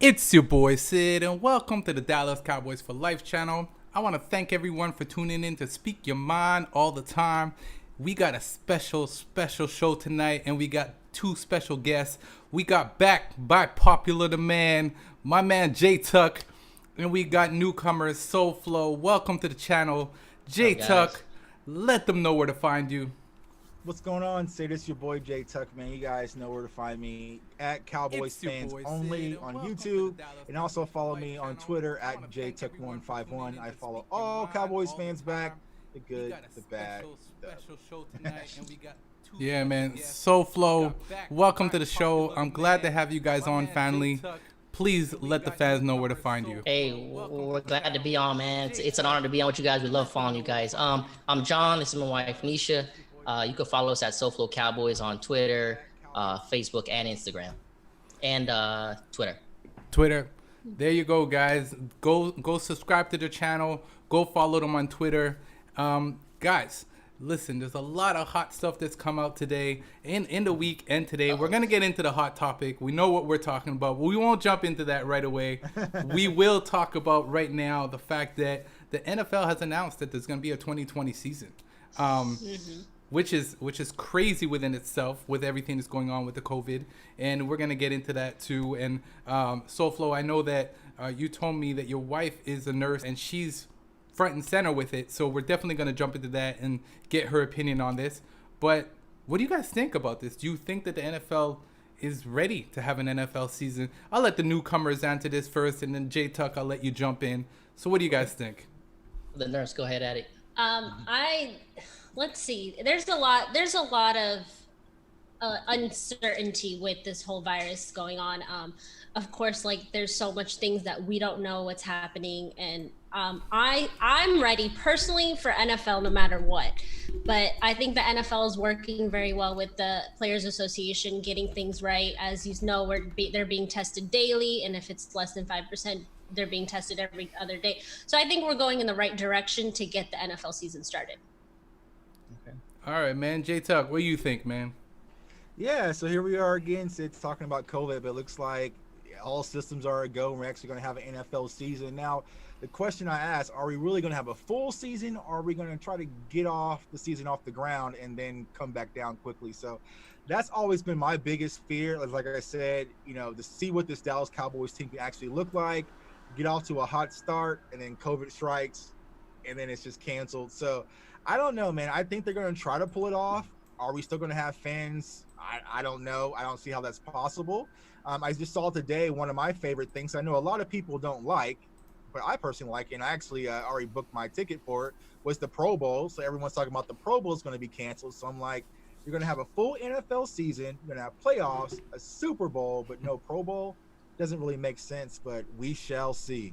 It's your boy Sid, and welcome to the Dallas Cowboys for Life channel. I want to thank everyone for tuning in to Speak Your Mind all the time. We got a special show tonight, and we got two special guests. We got back by popular demand, my man J Tuck, and we got newcomers SoFlo. Welcome to the channel, J Tuck. Let them know where to find you. What's going on? Say this your boy J Tuck, man. You guys know where to find me at Cowboys Fans Only on YouTube, and also follow me on Twitter at JTuck151. I follow all Cowboys fans back, the good, the bad. Yeah, man. SoFlo, welcome to the show. I'm glad to have you guys on, family. Please let the fans know where to find you. Hey, we're glad to be on, man. It's an honor to be on with you guys. We love following you guys. I'm John. This is my wife, Nisha. You can follow us at SoFlo Cowboys on Twitter, Facebook, and Instagram, and Twitter. There you go, guys. Go subscribe to the channel. Go follow them on Twitter. Guys, listen, there's a lot of hot stuff that's come out today in the week and today. We're going to get into the hot topic. We know what we're talking about. We won't jump into that right away. We will talk about right now the fact that the NFL has announced that there's going to be a 2020 season. Which is crazy within itself with everything that's going on with the COVID. And we're going to get into that too. And SoFlo, I know that you told me that your wife is a nurse and she's front and center with it. So we're definitely going to jump into that and get her opinion on this. But what do you guys think about this? Do you think that the NFL is ready to have an NFL season? I'll let the newcomers answer this first, and then J Tuck, I'll let you jump in. So what do you guys think? The nurse, go ahead, Addie. Let's see. There's a lot of uncertainty with this whole virus going on. Of course, like there's so much things that we don't know what's happening, and I'm ready personally for NFL no matter what. But I think the NFL is working very well with the Players Association, getting things right. As you know, they're being tested daily, and if it's less than 5%, they're being tested every other day. So I think we're going in the right direction to get the NFL season started. Okay. All right, man. J Tuck, what do you think, man? Yeah, so here we are again. It's talking about COVID, but it looks like all systems are a go. We're actually going to have an NFL season. Now, the question I ask, are we really going to have a full season, or are we going to try to get off the season off the ground and then come back down quickly? So that's always been my biggest fear. Like I said, to see what this Dallas Cowboys team can actually look like, get off to a hot start, and then COVID strikes, and then it's just canceled. So I don't know, man. I think they're going to try to pull it off. Are we still going to have fans? I don't know. I don't see how that's possible. I just saw today one of my favorite things I know a lot of people don't like, but I personally like it, and I actually already booked my ticket for it, was the Pro Bowl. So everyone's talking about the Pro Bowl is going to be canceled. So I'm like, you're going to have a full NFL season. You're going to have playoffs, a Super Bowl, but no Pro Bowl. Doesn't really make sense, but we shall see.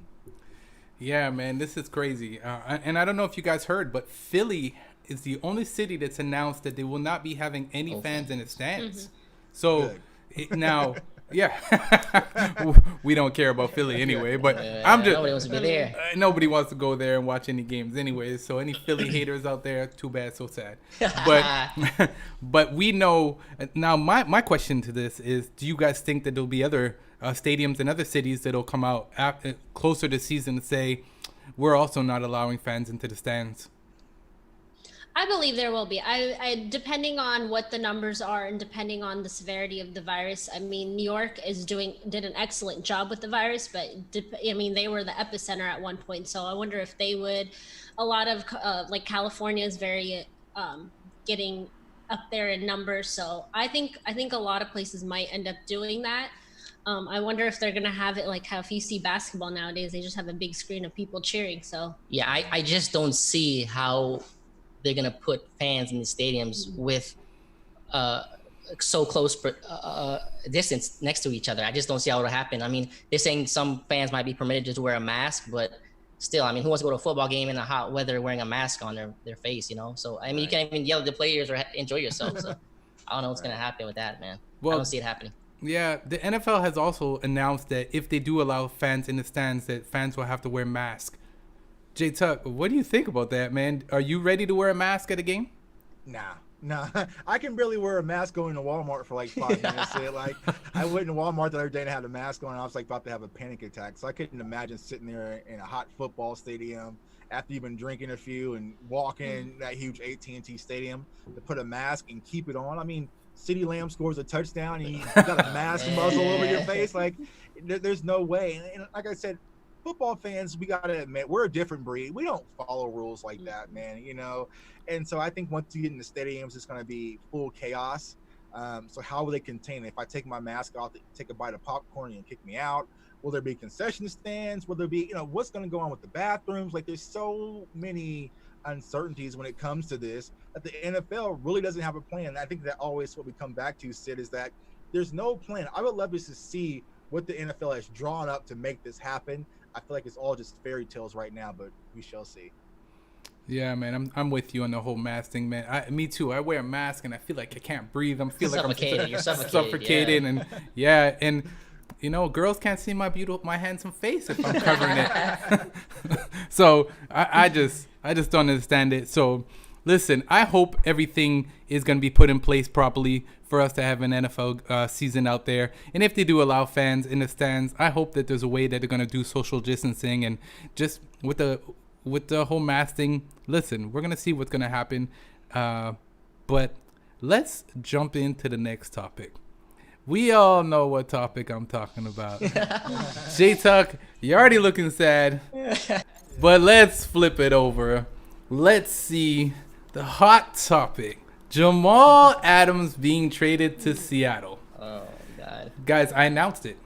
Yeah, man, this is crazy. And I don't know if you guys heard, but Philly is the only city that's announced that they will not be having any fans in its stands. Mm-hmm. So now, yeah, we don't care about Philly anyway. But I'm just nobody wants to be there. Nobody wants to go there and watch any games anyway. So any Philly haters out there, too bad, so sad. But we know now. My question to this is: do you guys think that there'll be other stadiums in other cities that'll come out closer to season and say we're also not allowing fans into the stands? I believe there will be. I depending on what the numbers are and depending on the severity of the virus. I mean, New York did an excellent job with the virus, but they were the epicenter at one point. So I wonder if they would. A lot of like California is very getting up there in numbers. So I think a lot of places might end up doing that. I wonder if they're gonna have it like how if you see basketball nowadays, they just have a big screen of people cheering. So yeah, I just don't see how they're gonna put fans in the stadiums with so close distance next to each other. I just don't see how it'll happen. I mean, they're saying some fans might be permitted to wear a mask, but still, I mean, who wants to go to a football game in the hot weather wearing a mask on their face, So, I mean, you can't even yell at the players or enjoy yourself. So, I don't know what's going to happen with that, man. I don't see it happening. Yeah, the NFL has also announced that if they do allow fans in the stands, that fans will have to wear masks. J Tuck, what do you think about that, man? Are you ready to wear a mask at a game? Nah, No, I can barely wear a mask going to Walmart for like 5 minutes. Like I went to Walmart the other day and had a mask on. And I was like about to have a panic attack. So I couldn't imagine sitting there in a hot football stadium after you've been drinking a few and walking that huge AT&T stadium to put a mask and keep it on. I mean, CeeDee Lamb scores a touchdown and you got a mask muzzle over your face. Like there's no way. And like I said, football fans, we got to admit, we're a different breed. We don't follow rules like that, man. And so I think once you get in the stadiums, it's going to be full chaos. So how will they contain it? If I take my mask off, take a bite of popcorn and kick me out? Will there be concession stands? Will there be, what's going to go on with the bathrooms? Like there's so many uncertainties when it comes to this that the NFL really doesn't have a plan. And I think that always what we come back to, Sid, is that there's no plan. I would love to see what the NFL has drawn up to make this happen. I feel like it's all just fairy tales right now, but we shall see. Yeah, man, I'm with you on the whole mask thing, man. Me too. I wear a mask and I feel like I can't breathe. You're suffocated, and girls can't see my handsome face if I'm covering it. So I just don't understand it. So listen, I hope everything is going to be put in place properly for us to have an NFL season out there. And if they do allow fans in the stands, I hope that there's a way that they're going to do social distancing and just with the whole mask thing. Listen, we're going to see what's going to happen. But let's jump into the next topic. We all know what topic I'm talking about. J-Tuck, you're already looking sad. But let's flip it over. Let's see the hot topic. Jamal Adams being traded to Seattle. Oh, God. Guys, I announced it.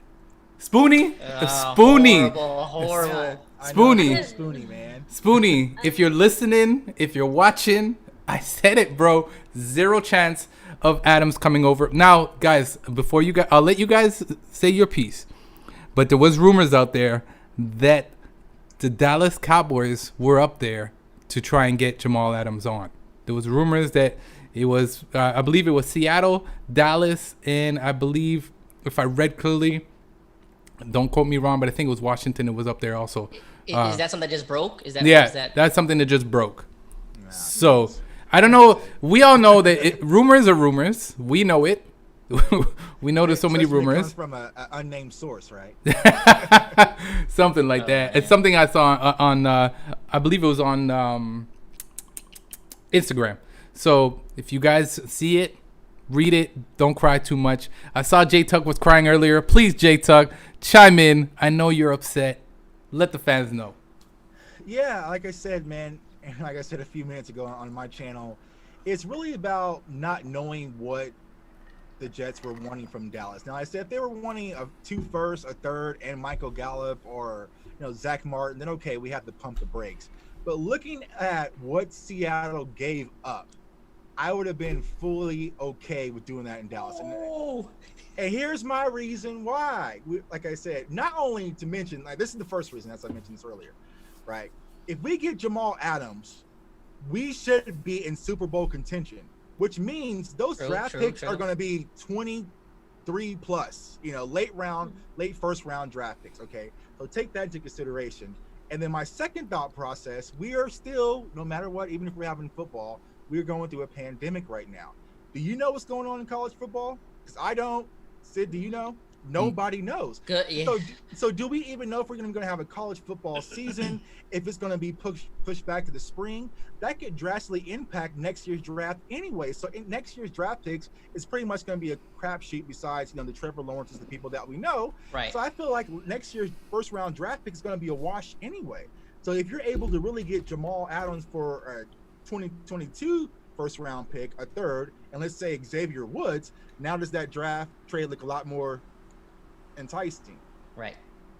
Spoonie. Spoonie. Horrible. Spoonie, man. Spoonie, if you're listening, if you're watching, I said it, bro. Zero chance of Adams coming over. Now, guys, before you guys, I'll let you guys say your piece. But there was rumors out there that the Dallas Cowboys were up there to try and get Jamal Adams on. There was rumors that it was, I believe it was Seattle, Dallas, and I believe, if I read clearly, don't quote me wrong, but I think it was Washington. It was up there also. Is that something that just broke? That's something that just broke. Nah, so I don't know. We all know that rumors are rumors. We know it. We know there's so many rumors. It comes from an unnamed source, right? Something like that. Man. It's something I saw on I believe it was on Instagram. So if you guys see it, read it. Don't cry too much. I saw J-Tuck was crying earlier. Please, J-Tuck, chime in. I know you're upset. Let the fans know. Yeah, like I said, man, and like I said a few minutes ago on my channel, it's really about not knowing what the Jets were wanting from Dallas. Now, I said if they were wanting 2 firsts, a third, and Michael Gallup or Zach Martin, then okay, we have to pump the brakes. But looking at what Seattle gave up, I would have been fully okay with doing that in Dallas. And here's my reason why. Like I said, not only to mention, like this is the first reason, as I mentioned this earlier, right? If we get Jamal Adams, we should be in Super Bowl contention, which means those draft picks are going to be 23 plus, late first round draft picks. Okay. So take that into consideration. And then my second thought process, we are still, no matter what, even if we're having football, we're going through a pandemic right now. Do you know what's going on in college football? Because I don't. Sid, do you know? Nobody knows. Good, yeah. So do we even know if we're going to have a college football season? If it's going to be pushed back to the spring, that could drastically impact next year's draft anyway. So in next year's draft picks is pretty much going to be a crapshoot. Besides, the Trevor Lawrences, the people that we know. Right. So I feel like next year's first round draft pick is going to be a wash anyway. So if you're able to really get Jamal Adams for a 2022 first round pick, a third, and let's say Xavier Woods, now does that draft trade look a lot more enticing? Right.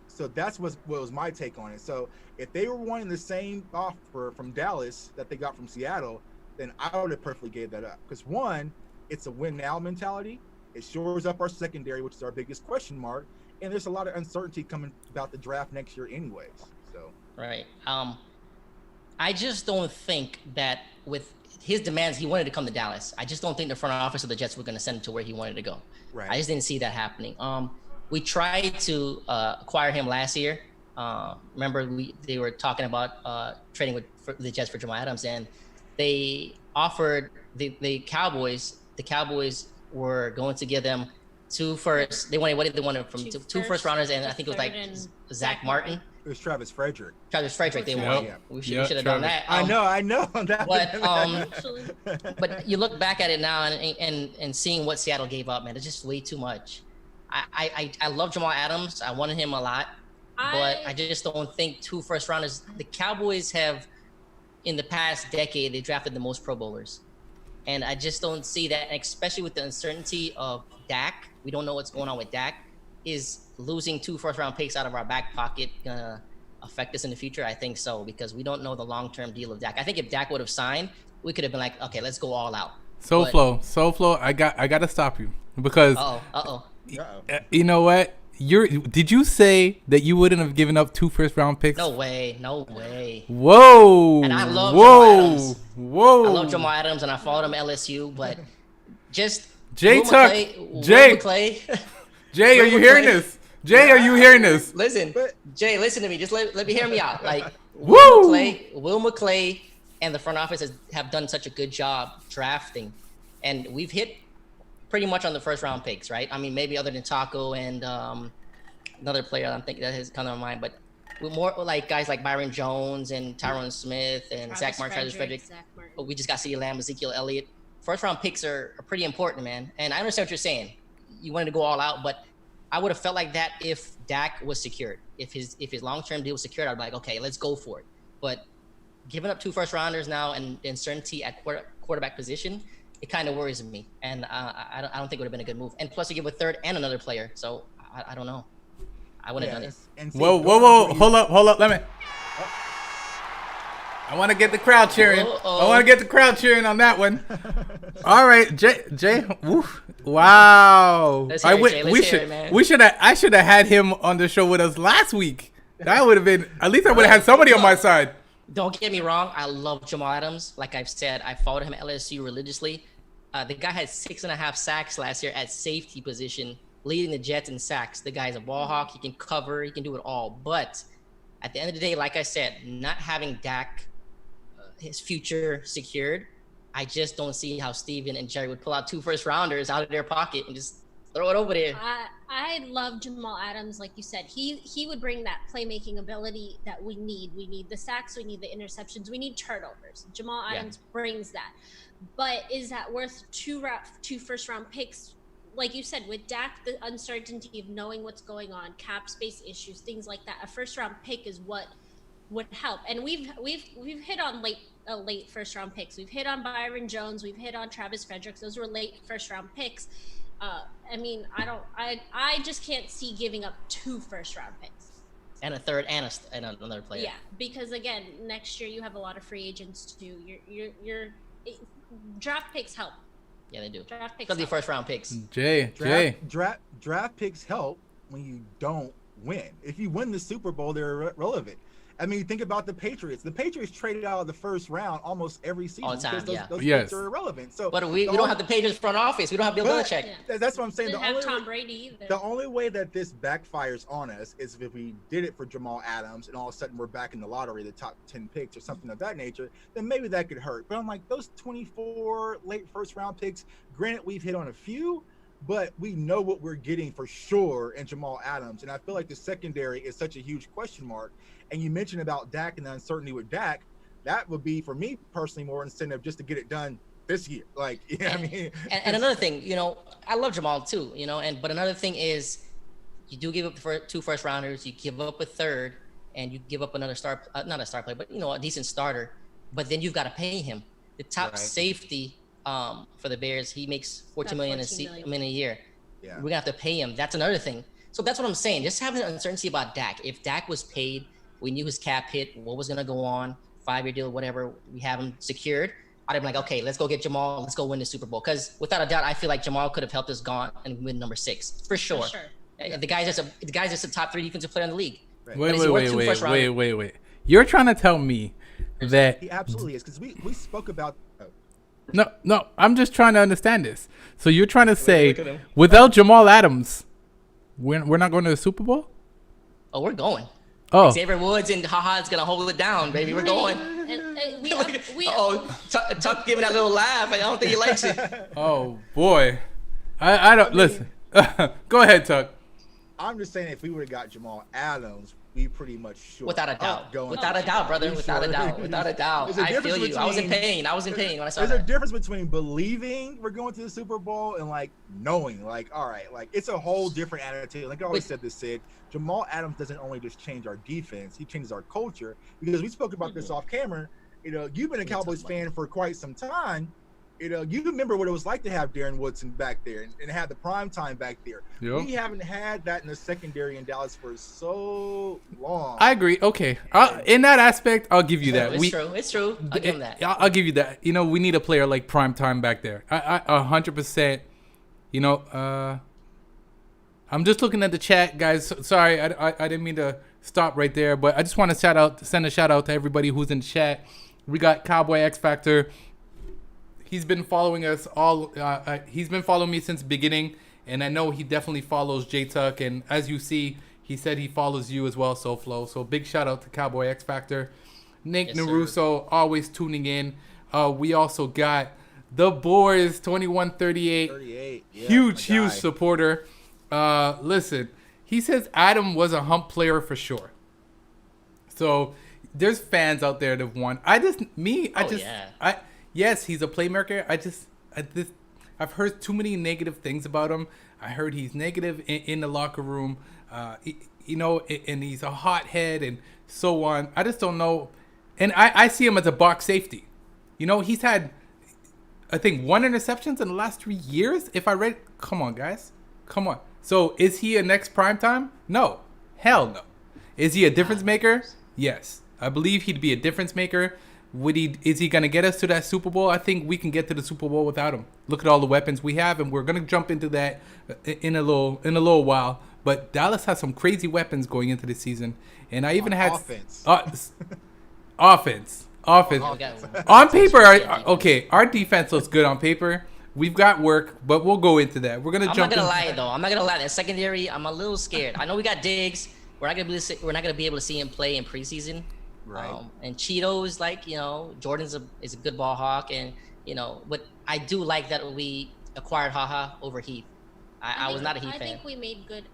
So that's what was my take on it. So if they were wanting the same offer from Dallas that they got from Seattle, then I would have perfectly gave that up. Because one, it's a win now mentality. It shores up our secondary, which is our biggest question mark. And there's a lot of uncertainty coming about the draft next year anyways. So right. I just don't think that with his demands, he wanted to come to Dallas. I just don't think the front office of the Jets were going to send him to where he wanted to go. Right. I just didn't see that happening. We tried to acquire him last year. Remember, they were talking about trading with the Jets for Jamal Adams, and they offered the Cowboys were going to give them two first. They wanted, what did they want from two first rounders, and I think it was like Zach Martin. It was Travis Frederick. They wanted. Yep. We should have done that. I know that. But you look back at it now and seeing what Seattle gave up, man, it's just way too much. I love Jamal Adams. I wanted him a lot, but I just don't think 2 first rounders. The Cowboys have, in the past decade, they drafted the most Pro Bowlers, and I just don't see that, especially with the uncertainty of Dak. We don't know what's going on with Dak. Is losing 2 first-round picks out of our back pocket gonna affect us in the future? I think so, because we don't know the long-term deal of Dak. I think if Dak would have signed, we could have been like, okay, let's go all out. SoFlo, I got to stop you because you know what? Did you say that you wouldn't have given up 2 first-round picks? No way. Whoa. And I love Jamal Adams. Whoa. I love Jamal Adams, and I followed him at LSU, but just Jay, Jay, are you hearing this? Jay, are you hearing this? Listen, Jay, listen to me. Just let me hear me out. Like, Will McClay and the front office have done such a good job drafting, and we've hit pretty much on the first-round picks, right? I mean, maybe other than Taco and another player I'm thinking that has come to mind, but we're more like guys like Byron Jones and Tyron Smith and Travis Frederick. But we just got CeeDee Lamb, Ezekiel Elliott. First-round picks are pretty important, man. And I understand what you're saying. You wanted to go all out, but I would have felt like that if Dak was secured. If his long-term deal was secured, I'd be like, okay, let's go for it. But giving up 2 first-rounders now and uncertainty at quarterback position, it kind of worries me. And I don't think it would have been a good move. And plus, you give a third and another player, so I don't know. I wouldn't have done it. Whoa! Hold up! Let me. I want to get the crowd cheering. I want to get the crowd cheering on that one. All right, Jay. Woof. Wow. I should have had him on the show with us last week. That would have been, at least I would have had somebody on my side. Don't get me wrong. I love Jamal Adams. Like I've said, I followed him at LSU religiously. The guy had 6.5 sacks last year at safety position, leading the Jets in sacks. The guy's a ball hawk. He can cover. He can do it all. But at the end of the day, like I said, not having Dak, his future secured, I just don't see how Steven and Jerry would pull out 2 first-rounders out of their pocket and just throw it over there. I love Jamal Adams, like you said. He would bring that playmaking ability that we need. We need the sacks. We need the interceptions. We need turnovers. Jamal Adams brings that. But is that worth 2 first-round picks? Like you said, with Dak, the uncertainty of knowing what's going on, cap space issues, things like that, a first-round pick is what would help. And we've hit on late first round picks. We've hit on Byron Jones. We've hit on Travis Frederick. Those were late first round picks. I mean, I just can't see giving up 2 first round picks. And a third and another player. Yeah, because again, next year you have a lot of free agents too. Your draft picks help. Yeah, they do. Draft picks. Especially first round picks. Draft picks help when you don't win. If you win the Super Bowl, they're relevant. I mean, think about the Patriots. The Patriots traded out of the first round almost every season. All the time, because those picks are irrelevant. So, but we don't have the Patriots front office. We don't have Bill Belichick. Yeah. That's what I'm saying. Didn't have Tom Brady either. The only way that this backfires on us is if we did it for Jamal Adams and all of a sudden we're back in the lottery, the top 10 picks or something of that nature, then maybe that could hurt. But I'm like, those 24 late first round picks, granted we've hit on a few, but we know what we're getting for sure in Jamal Adams. And I feel like the secondary is such a huge question mark. And you mentioned about Dak and the uncertainty with Dak. That would be, for me personally, more incentive just to get it done this year. Like, I mean. And another thing, I love Jamal too, but another thing is you do give up the 2 first rounders, you give up a third, and you give up another not a star player, but, a decent starter. But then you've got to pay him. The top safety for the Bears, he makes $14 million a year. Yeah. We're going to have to pay him. That's another thing. So that's what I'm saying. Just having uncertainty about Dak. If Dak was paid, we knew his cap hit, what was going to go on, 5-year deal, whatever, we have him secured, I'd be like, okay, let's go get Jamal. Let's go win the Super Bowl. Because without a doubt, I feel like Jamal could have helped us go and win number 6 for sure. Yeah. The guy's just a top 3 defensive player in the league. Right. Wait. You're trying to tell me that he absolutely is, because we spoke about. No, I'm just trying to understand this. So you're trying to say without Jamal Adams, we're not going to the Super Bowl? Oh, we're going. Oh, Xavier Woods and Haha is gonna hold it down, baby. We're going. Tuck giving that little laugh. I don't think he likes it. oh boy. I don't listen. Go ahead, Tuck. I'm just saying, if we would have got Jamal Adams, we pretty much sure. Without a doubt. Going Without a doubt, brother. Without a doubt. Without a doubt. I feel you. I was in pain. I was in pain when I saw that. There's a difference between believing we're going to the Super Bowl and like knowing, like, all right, like it's a whole different attitude. Like I always said this, Sid. Jamal Adams doesn't only just change our defense; he changes our culture. Because we spoke about this off camera. You know, you've been a Cowboys fan for quite some time. You know, you remember what it was like to have Darren Woodson back there and have the prime time back there. Yep. We haven't had that in the secondary in Dallas for so long. I agree. Okay. In that aspect, I'll give you that. It's true. It's true. I'll give him that. I'll give you that. You know, we need a player like prime time back there. I 100%. You know, I'm just looking at the chat, guys. Sorry, I didn't mean to stop right there, but I just want to send a shout out to everybody who's in the chat. We got Cowboy X Factor. He's been following us all. He's been following me since the beginning, and I know he definitely follows J Tuck. And as you see, he said he follows you as well, SoFlo. So big shout out to Cowboy X Factor. Nick Naruso always tuning in. We also got the boys 2138. Yeah, huge supporter. Listen, he says Adam was a hump player for sure. So there's fans out there that want. Yes, he's a playmaker. I've heard too many negative things about him. I heard he's negative in the locker room, you know, and he's a hothead and so on. I just don't know. And I see him as a box safety. You know, he's had, I think, 1 interceptions in the last 3 years. If I read, come on, guys. Come on. So is he a next primetime? No. Hell no. Is he a difference maker? Yes. I believe he'd be a difference maker. Is he going to get us to that Super Bowl? I think we can get to the Super Bowl without him. Look at all the weapons we have, and we're going to jump into that in a little while. But Dallas has some crazy weapons going into the season, and I even had offense. On paper, our defense looks good on paper. We've got work, but we'll go into that. We're gonna jump. I'm not gonna lie though. I'm not gonna lie. That secondary, I'm a little scared. I know we got Diggs. We're not gonna be able to see him play in preseason. Right. And Cheeto is like, you know, Jordan's is a good ball hawk, and you know, but I do like that we acquired Haha over Heath. I was not a Heath fan. I think we made good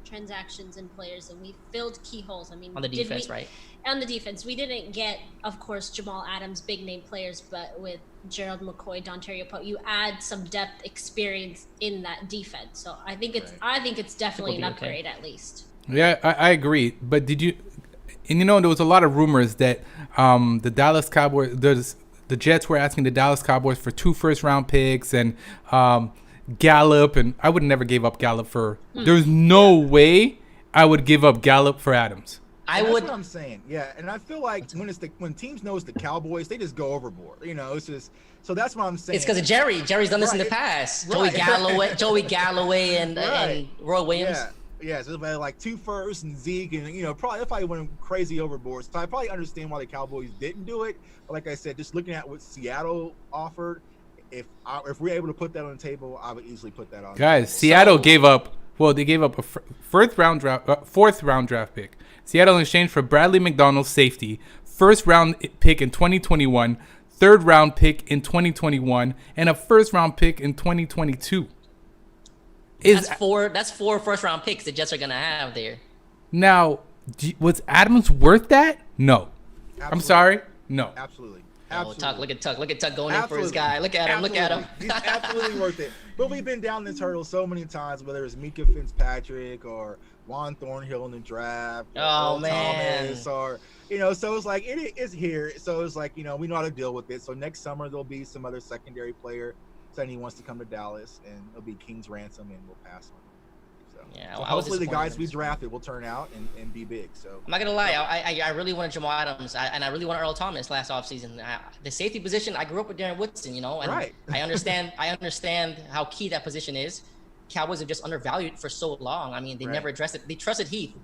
transactions and players, and we filled key holes. I mean, on the defense, right? On the defense, we didn't get, of course, Jamal Adams, big name players, but with Gerald McCoy, Dontario Poe, you add some depth, experience in that defense. So I think it's definitely an upgrade at least. Yeah, I agree. But did you? And you know, there was a lot of rumors that the Dallas Cowboys, the Jets were asking the Dallas Cowboys for 2 first-round picks and Gallup, and I would never give up Gallup for. There's no way I would give up Gallup for Adams. That's what I'm saying. Yeah, and I feel like when teams know it's the Cowboys, they just go overboard. You know, it's just so that's what I'm saying. It's because of Jerry. Jerry's done this in the past. Right. Joey Galloway, and Roy Williams. Yeah, so it's like 2 firsts and Zeke, and you know, probably went crazy overboard. So I probably understand why the Cowboys didn't do it. But like I said, just looking at what Seattle offered, if we're able to put that on the table, I would easily put that on. Guys, Seattle gave up. Well, they gave up a fourth round draft pick. Seattle in exchange for Bradley McDonald's safety, first round pick in 2021, third round pick in 2021, and a first round pick in 2022. That's four first round picks the Jets are gonna have there. Now, was Adams worth that? No. Absolutely. I'm sorry. No. Absolutely. Oh, Tuck, look at Tuck going in for his guy. Look at him. Look at him. He's absolutely worth it. But we've been down this hurdle so many times, whether it's Mika Fitzpatrick or Juan Thornhill in the draft. Oh man. Thomas, or you know, so it's like it is here. So it's like, you know, we know how to deal with it. So next summer there'll be some other secondary player saying he wants to come to Dallas, and it'll be King's ransom, and we'll pass on him. So hopefully the guys we drafted will turn out and be big. So I'm not gonna lie, I really wanted Jamal Adams, and I really wanted Earl Thomas last offseason. The safety position, I grew up with Darren Woodson, you know, and right. I understand how key that position is. Cowboys have just undervalued it for so long. I mean, they never addressed it. They trusted Heath.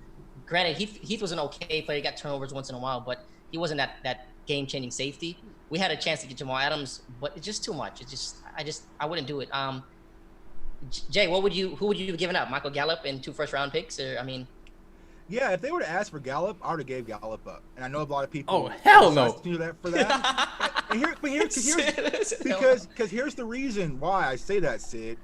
Granted, Heath was an okay player. He got turnovers once in a while, but he wasn't that game-changing safety. We had a chance to get Jamal Adams, but it's just too much. I wouldn't do it. Jay, who would you have given up? Michael Gallup and 2 first-round picks? Or I mean, Yeah, if they were to ask for Gallup, I would have gave Gallup up. And I know a lot of people. Oh, hell no. Do that for that. Because here's the reason why I say that, Sid.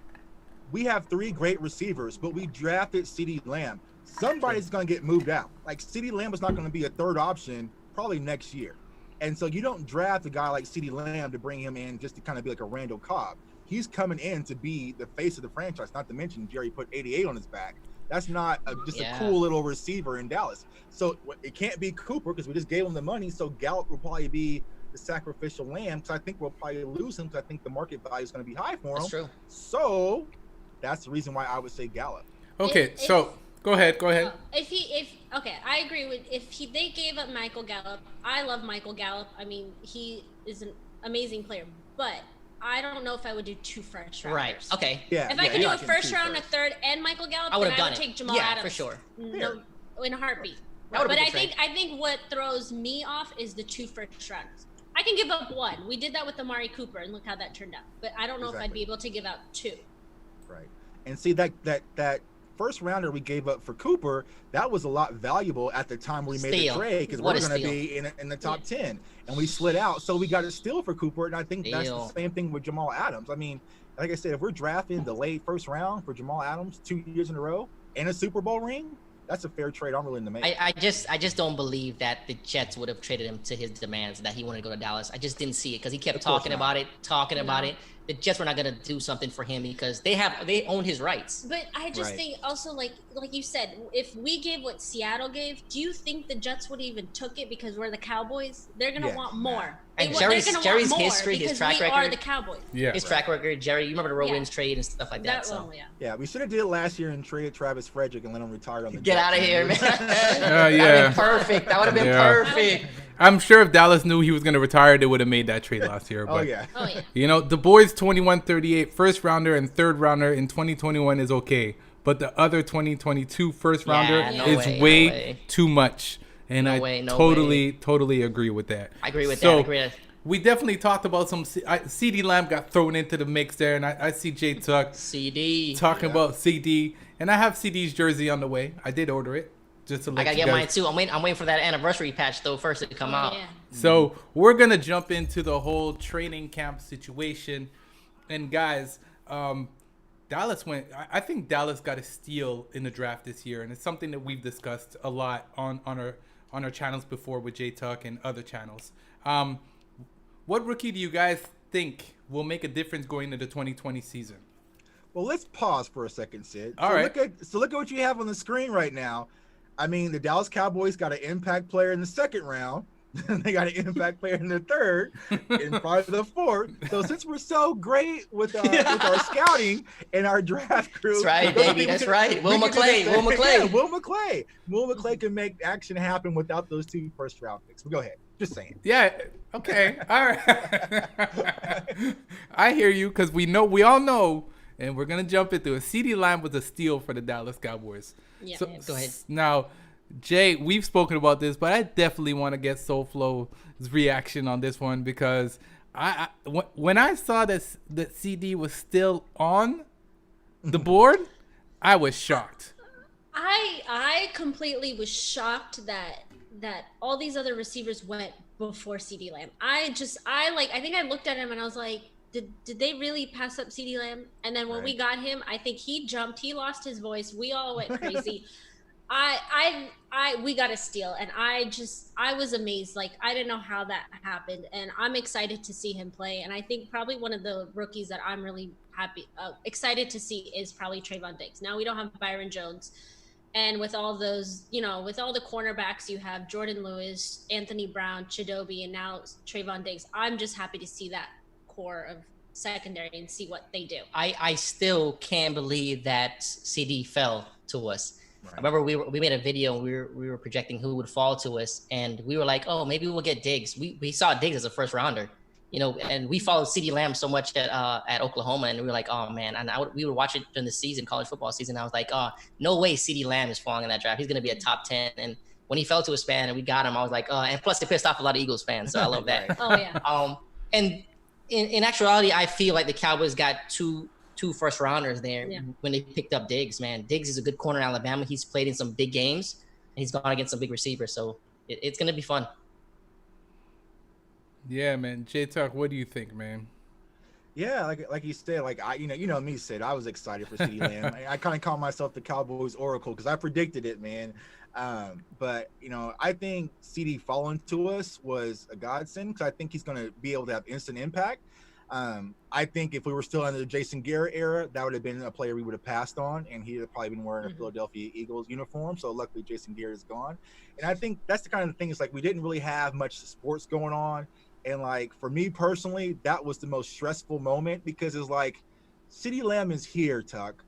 We have 3 great receivers, but we drafted CeeDee Lamb. Somebody's going to get moved out. Like CeeDee Lamb is not going to be a third option probably next year. And so you don't draft a guy like CeeDee Lamb to bring him in just to kind of be like a Randall Cobb. He's coming in to be the face of the franchise. Not to mention Jerry put 88 on his back. That's not just a cool little receiver in Dallas. So it can't be Cooper because we just gave him the money. So Gallup will probably be the sacrificial lamb because I think we'll probably lose him because I think the market value is going to be high for him. That's true. So that's the reason why I would say Gallup. Okay, so go ahead. I agree with they gave up Michael Gallup. I love Michael Gallup. I mean, he is an amazing player, but I don't know if I would do 2 first rounders. Right. Okay. Yeah. If I could do a first round, a third, and Michael Gallup, I would then have done I would it. take Jamal Adams. For sure. No, in a heartbeat. That But would've I been think what throws me off is the 2 first rounders. I can give up 1. We did that with Amari Cooper, and look how that turned out. But I don't know if I'd be able to give out 2. Right. And see that first rounder we gave up for Cooper, that was a lot valuable at the time we made the trade because we're going to be in the top 10, and we slid out, so we got a steal for Cooper, and I think that's the same thing with Jamal Adams. I mean, like I said, if we're drafting the late first round for Jamal Adams 2 years in a row and a Super Bowl ring, that's a fair trade I'm willing to make. I just don't believe that the Jets would have traded him to his demands that he wanted to go to Dallas. I just didn't see it because he kept talking about it. The Jets were not going to do something for him because they own his rights. But I just think also like you said, if we gave what Seattle gave, do you think the Jets would even took it because we're the Cowboys? They're going to want more. And Jerry's history, his track record. We are the Cowboys. Yeah. His track record, Jerry, you remember the Rowan's trade and stuff like that. Yeah, we should have did it last year and traded Travis Frederick and let him retire on the Get out of here, man. Yeah. That would have been perfect. That would have been perfect. I'm sure if Dallas knew he was going to retire, they would have made that trade last year. But, Oh yeah. You know, the boys 21-38 first rounder and third rounder in 2021 is okay, but the other 2022 first rounder is way too much. And I totally agree with that. I agree with that. We definitely talked about some. CeeDee Lamb got thrown into the mix there, and I see Jay Tuck talking about CD, and I have CD's jersey on the way. I did order it. Just to let I gotta get mine too. I'm waiting for that anniversary patch though first to come out. Yeah. So we're gonna jump into the whole training camp situation, and guys, Dallas went. I think Dallas got a steal in the draft this year, and it's something that we've discussed a lot on our channels before with Jay Tuck and other channels. What rookie do you guys think will make a difference going into the 2020 season? Well, let's pause for a second, Sid. All right. Look at what you have on the screen right now. I mean, the Dallas Cowboys got an impact player in the second round. They got an impact player in the third and probably the fourth. So since we're so great with our scouting and our draft crew. That's right, baby. That's right. Will McClay. Yeah, Will McClay. Will McClay can make action happen without those 2 first round picks. But go ahead. Just saying. Yeah. Okay. All right. I hear you because we all know, and we're going to jump into it. CeeDee Lamb was a steal for the Dallas Cowboys. Yeah. So, go ahead. Now, Jay, we've spoken about this, but I definitely want to get SoFlo's reaction on this one because when I saw that CD was still on the board, I was shocked. I completely was shocked that all these other receivers went before CeeDee Lamb. I think I looked at him and I was like, did they really pass up CeeDee Lamb? And then when we got him, I think he jumped, he lost his voice. We all went crazy. We got a steal, and I was amazed. Like, I didn't know how that happened, and I'm excited to see him play. And I think probably one of the rookies that I'm really excited to see is probably Trayvon Diggs. Now we don't have Byron Jones, and with all those, with all the cornerbacks, you have Jordan Lewis, Anthony Brown, Chidobe, and now Trayvon Diggs. I'm just happy to see that core of secondary and see what they do. I still can't believe that CD fell to us. Right. I remember we made a video and we were projecting who would fall to us, and we were like, oh, maybe we'll get Diggs. We saw Diggs as a first rounder, and we followed CeeDee Lamb so much at Oklahoma, and we were like, oh man, and we would watch it during the season, college football season. I was like, oh, no way CeeDee Lamb is falling in that draft. He's gonna be a top 10. And when he fell to us, fan, and we got him, I was like, oh, and plus it pissed off a lot of Eagles fans, so I love that. Oh yeah. And in actuality, I feel like the Cowboys got two first rounders there when they picked up Diggs, man. Diggs is a good corner in Alabama. He's played in some big games. he's gone against some big receivers. So it's going to be fun. Yeah, man. J Tuck, what do you think, man? Yeah, like you said, like you know me, Sid. I was excited for CeeDee Lamb. I kind of call myself the Cowboys oracle because I predicted it, man. But I think CD falling to us was a godsend because I think he's going to be able to have instant impact. I think if we were still under the Jason Garrett era, that would have been a player we would have passed on, and he'd have probably been wearing a Philadelphia Eagles uniform. So luckily, Jason Garrett is gone. And I think that's the kind of thing. It's like we didn't really have much sports going on. And like for me personally, that was the most stressful moment because it's like CeeDee Lamb is here, Tuck.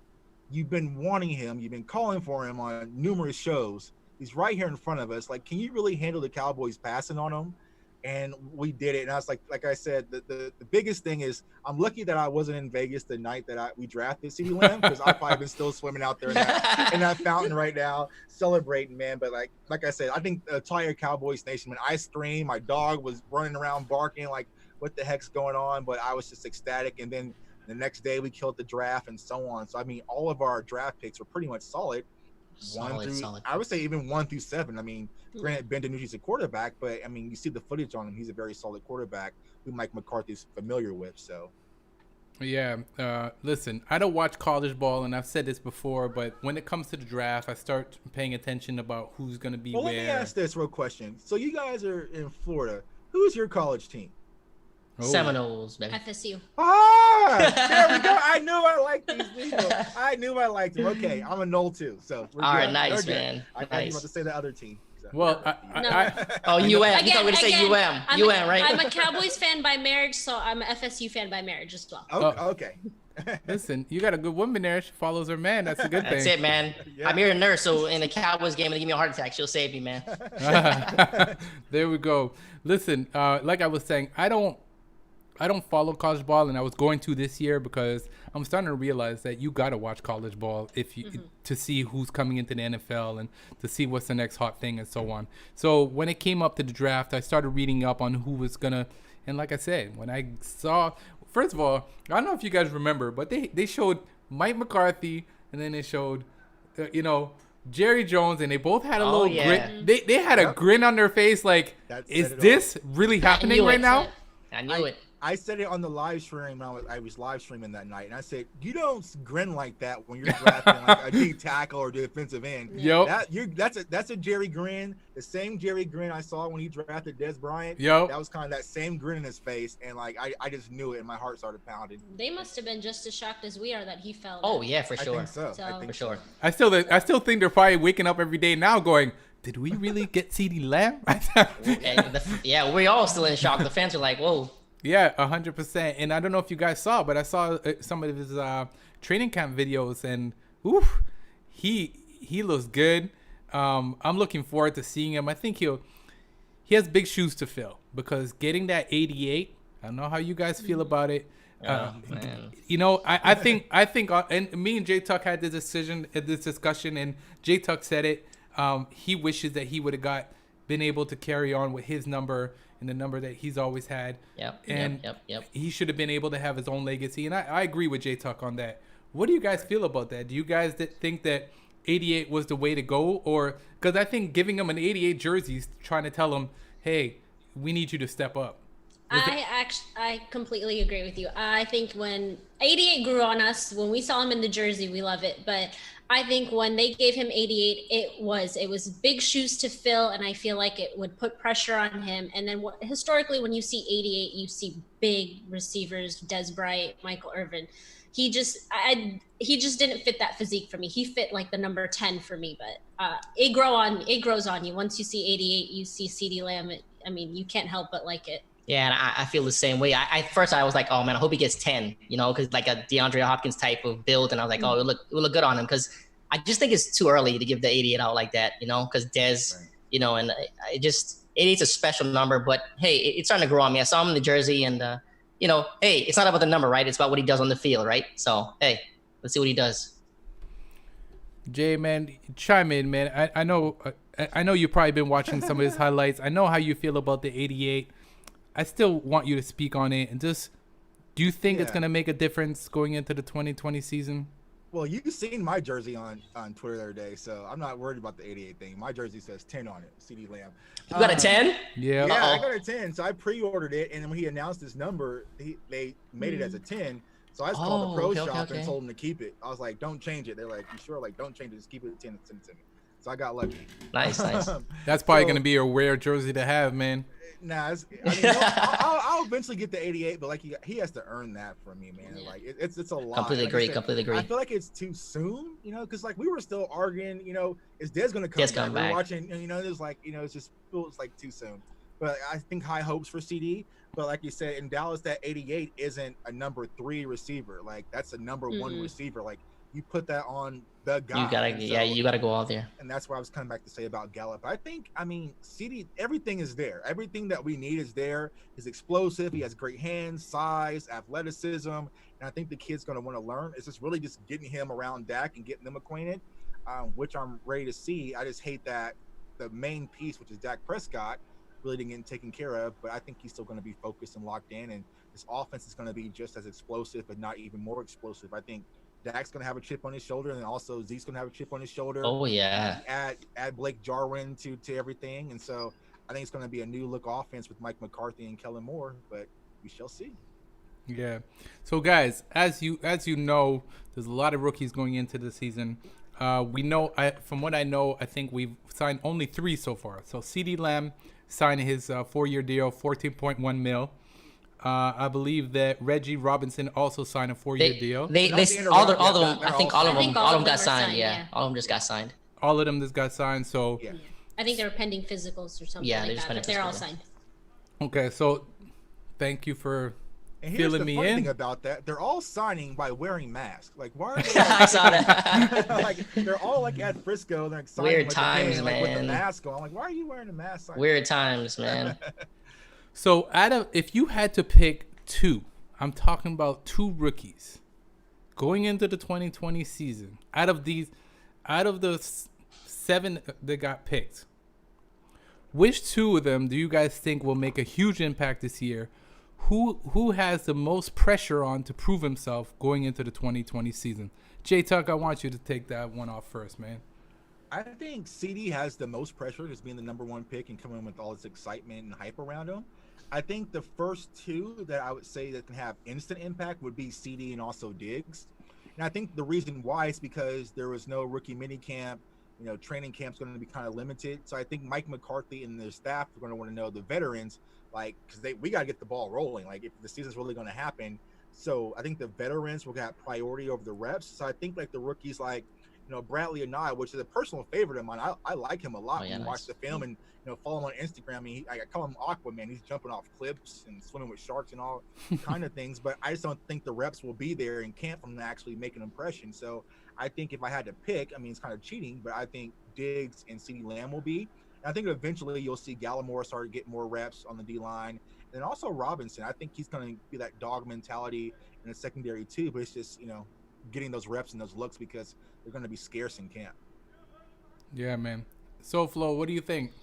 You've been wanting him, you've been calling for him on numerous shows. He's right here in front of us. Like, can you really handle the Cowboys passing on him? And we did it. And I was like I said, the biggest thing is I'm lucky that I wasn't in Vegas the night that we drafted CeeDee Lamb because I've probably been still swimming out there in that fountain right now, celebrating, man. But like I said, I think the entire Cowboys nation, when I screamed, my dog was running around barking like, what the heck's going on? But I was just ecstatic. And then the next day we killed the draft and so on. So, I mean, all of our draft picks were pretty much solid. Solid. I would say even 1 through 7. I mean, granted, Ben DiNucci's a quarterback, but I mean, you see the footage on him. He's a very solid quarterback who Mike McCarthy's familiar with. So, yeah. Listen, I don't watch college ball, and I've said this before, but when it comes to the draft, I start paying attention about who's going to be where. Let me ask this real question. So, you guys are in Florida. Who's your college team? Seminoles, baby. FSU. There we go. I knew I liked these people. I knew I liked them. Okay, I'm a Knoll too. So we're all good. right, nice, good. man. I thought you were about to say the other team. So. Well, No. UM. You thought we were going to say UM. Right? I'm a Cowboys fan by marriage, so I'm an FSU fan by marriage as well. Okay. Listen, you got a good woman there. She follows her man. That's a good thing. That's it, man. Yeah. I'm here a nurse, so in the Cowboys game, they give me a heart attack. She'll save me, man. There we go. Listen, like I was saying, I don't follow college ball, and I was going to this year because I'm starting to realize that you got to watch college ball if you to see who's coming into the NFL and to see what's the next hot thing and so on. So when it came up to the draft, I started reading up on who was gonna, and like I said, when I saw, first of all, I don't know if you guys remember, but they showed Mike McCarthy and then they showed, Jerry Jones, and they both had a little grin. They had a grin on their face, like, is this really happening right now? I knew it. I said it on the live stream. I was live streaming that night, and I said, "You don't grin like that when you're drafting like a deep tackle or defensive end. That's a Jerry grin. The same Jerry grin I saw when he drafted Des Bryant. That was kind of that same grin in his face, and like I just knew it, and my heart started pounding. They must have been just as shocked as we are that he fell. Oh yeah, for sure. I think so. I think for sure. I still think they're probably waking up every day now going, did we really get CeeDee Lamb? Yeah, we're all still in shock. The fans are like, whoa. Yeah, 100%. And I don't know if you guys saw, but I saw some of his training camp videos, and he looks good. I'm looking forward to seeing him. I think he has big shoes to fill because getting that 88. I don't know how you guys feel about it. Man. I think, and me and J Tuck had this discussion, and J Tuck said it. He wishes that he would have been able to carry on with his number and the number that he's always had. Yep. He should have been able to have his own legacy. And I agree with J Tuck on that. What do you guys feel about that? Do you guys think that 88 was the way to go? Or because I think giving him an 88 jersey is trying to tell him, hey, we need you to step up. I completely agree with you. I think when 88 grew on us, when we saw him in the jersey, we love it. But I think when they gave him 88, it was big shoes to fill, and I feel like it would put pressure on him. And then historically, when you see 88, you see big receivers, Des Bryant, Michael Irvin. He just didn't fit that physique for me. He fit like the number 10 for me, but it grows on you. Once you see 88, you see CeeDee Lamb. You can't help but like it. Yeah, and I feel the same way. First I was like, oh man, I hope he gets 10, because like a DeAndre Hopkins type of build, and I was like, oh, it look good on him, because I just think it's too early to give the 88 out like that, because Dez, and I just 88's a special number, but hey, it's starting to grow on me. I saw him in the jersey, and hey, it's not about the number, right? It's about what he does on the field, right? So hey, let's see what he does. Jay, man, chime in, man. I know you've probably been watching some of his highlights. I know how you feel about the 88. I still want you to speak on it, and just, do you think it's going to make a difference going into the 2020 season? Well, you've seen my jersey on Twitter the other day, so I'm not worried about the 88 thing. My jersey says 10 on it, CD Lamb. You got a 10? Yeah. Yeah, I Uh-oh. got a 10. So I pre-ordered it, and then when he announced his number, they made it as a 10. So I just called the pro shop and told them to keep it. I was like, don't change it. They're like, you sure? Like, don't change it. Just keep it at 10 and send it to me. So I got lucky. Nice. That's probably going to be a rare jersey to have, man. Nah, I'll eventually get the 88, but like he has to earn that from me, man. Yeah. Like it's a lot. Completely Like agree. I feel like it's too soon, because like we were still arguing, is Dez gonna come Dez back? coming We were back. watching, it's like, it just feels like too soon. But I think high hopes for CD. But like you said, in Dallas, that 88 isn't a number 3 receiver. Like that's a number 1 receiver. Like you put that on the guy. You gotta go out there. And that's what I was coming back to say about Gallup. I mean, CD, everything is there. Everything that we need is there. He's explosive. He has great hands, size, athleticism. And I think the kid's going to want to learn. It's just really just getting him around Dak and getting them acquainted, which I'm ready to see. I just hate that the main piece, which is Dak Prescott, really didn't get taken care of. But I think he's still going to be focused and locked in. And this offense is going to be just as explosive, but not even more explosive. I think Dak's gonna have a chip on his shoulder, and also Zeke's gonna have a chip on his shoulder. Oh yeah. Add Blake Jarwin to everything, and so I think it's gonna be a new look offense with Mike McCarthy and Kellen Moore, but we shall see. Yeah. So guys, as you know, there's a lot of rookies going into the season. We know, from what I know, I think we've signed only 3 so far. So CD Lamb signed his 4-year deal, 14.1 mil. I believe that Reggie Robinson also signed a 4-year deal. All of them. I think all of them got were signed. Yeah, all of them just got signed. All of them just got signed. So Yeah. I think they were pending physicals or something like that, but they're all signed. okay, so thank you for And here's filling the me funny in. thing about that: they're all signing by wearing masks. Like, why are they? I saw that. Like, they're all like at Frisco. They're signing Weird like, times, like, with the man. mask on. I'm like, why are you wearing a mask? Weird times, man. So if you had to pick 2, I'm talking about 2 rookies going into the 2020 season. Out of the 7 that got picked, which 2 of them do you guys think will make a huge impact this year? Who has the most pressure on to prove himself going into the 2020 season? J Tuck, I want you to take that one off first, man. I think CD has the most pressure as being the number 1 pick and coming with all this excitement and hype around him. I think the first 2 that I would say that can have instant impact would be CD and also Diggs. And I think the reason why is because there was no rookie mini camp. Training camp's going to be kind of limited. So I think Mike McCarthy and their staff are going to want to know the veterans, like, because we got to get the ball rolling. Like, if the season's really going to happen. So I think the veterans will get priority over the reps. So I think like the rookies, like, Bradley and I, which is a personal favorite of mine. I like him a lot. When you watch the film and follow him on Instagram. I mean, I call him Aquaman. He's jumping off cliffs and swimming with sharks and all kind of things. But I just don't think the reps will be there in camp from actually make an impression. So I think if I had to pick, I mean, it's kind of cheating, but I think Diggs and CeeDee Lamb will be. And I think eventually you'll see Gallimore start to get more reps on the D line, and also Robinson. I think he's going to be that dog mentality in the secondary too. But it's just getting those reps and those looks because they're going to be scarce in camp. Yeah, man. SoFlo, what do you think?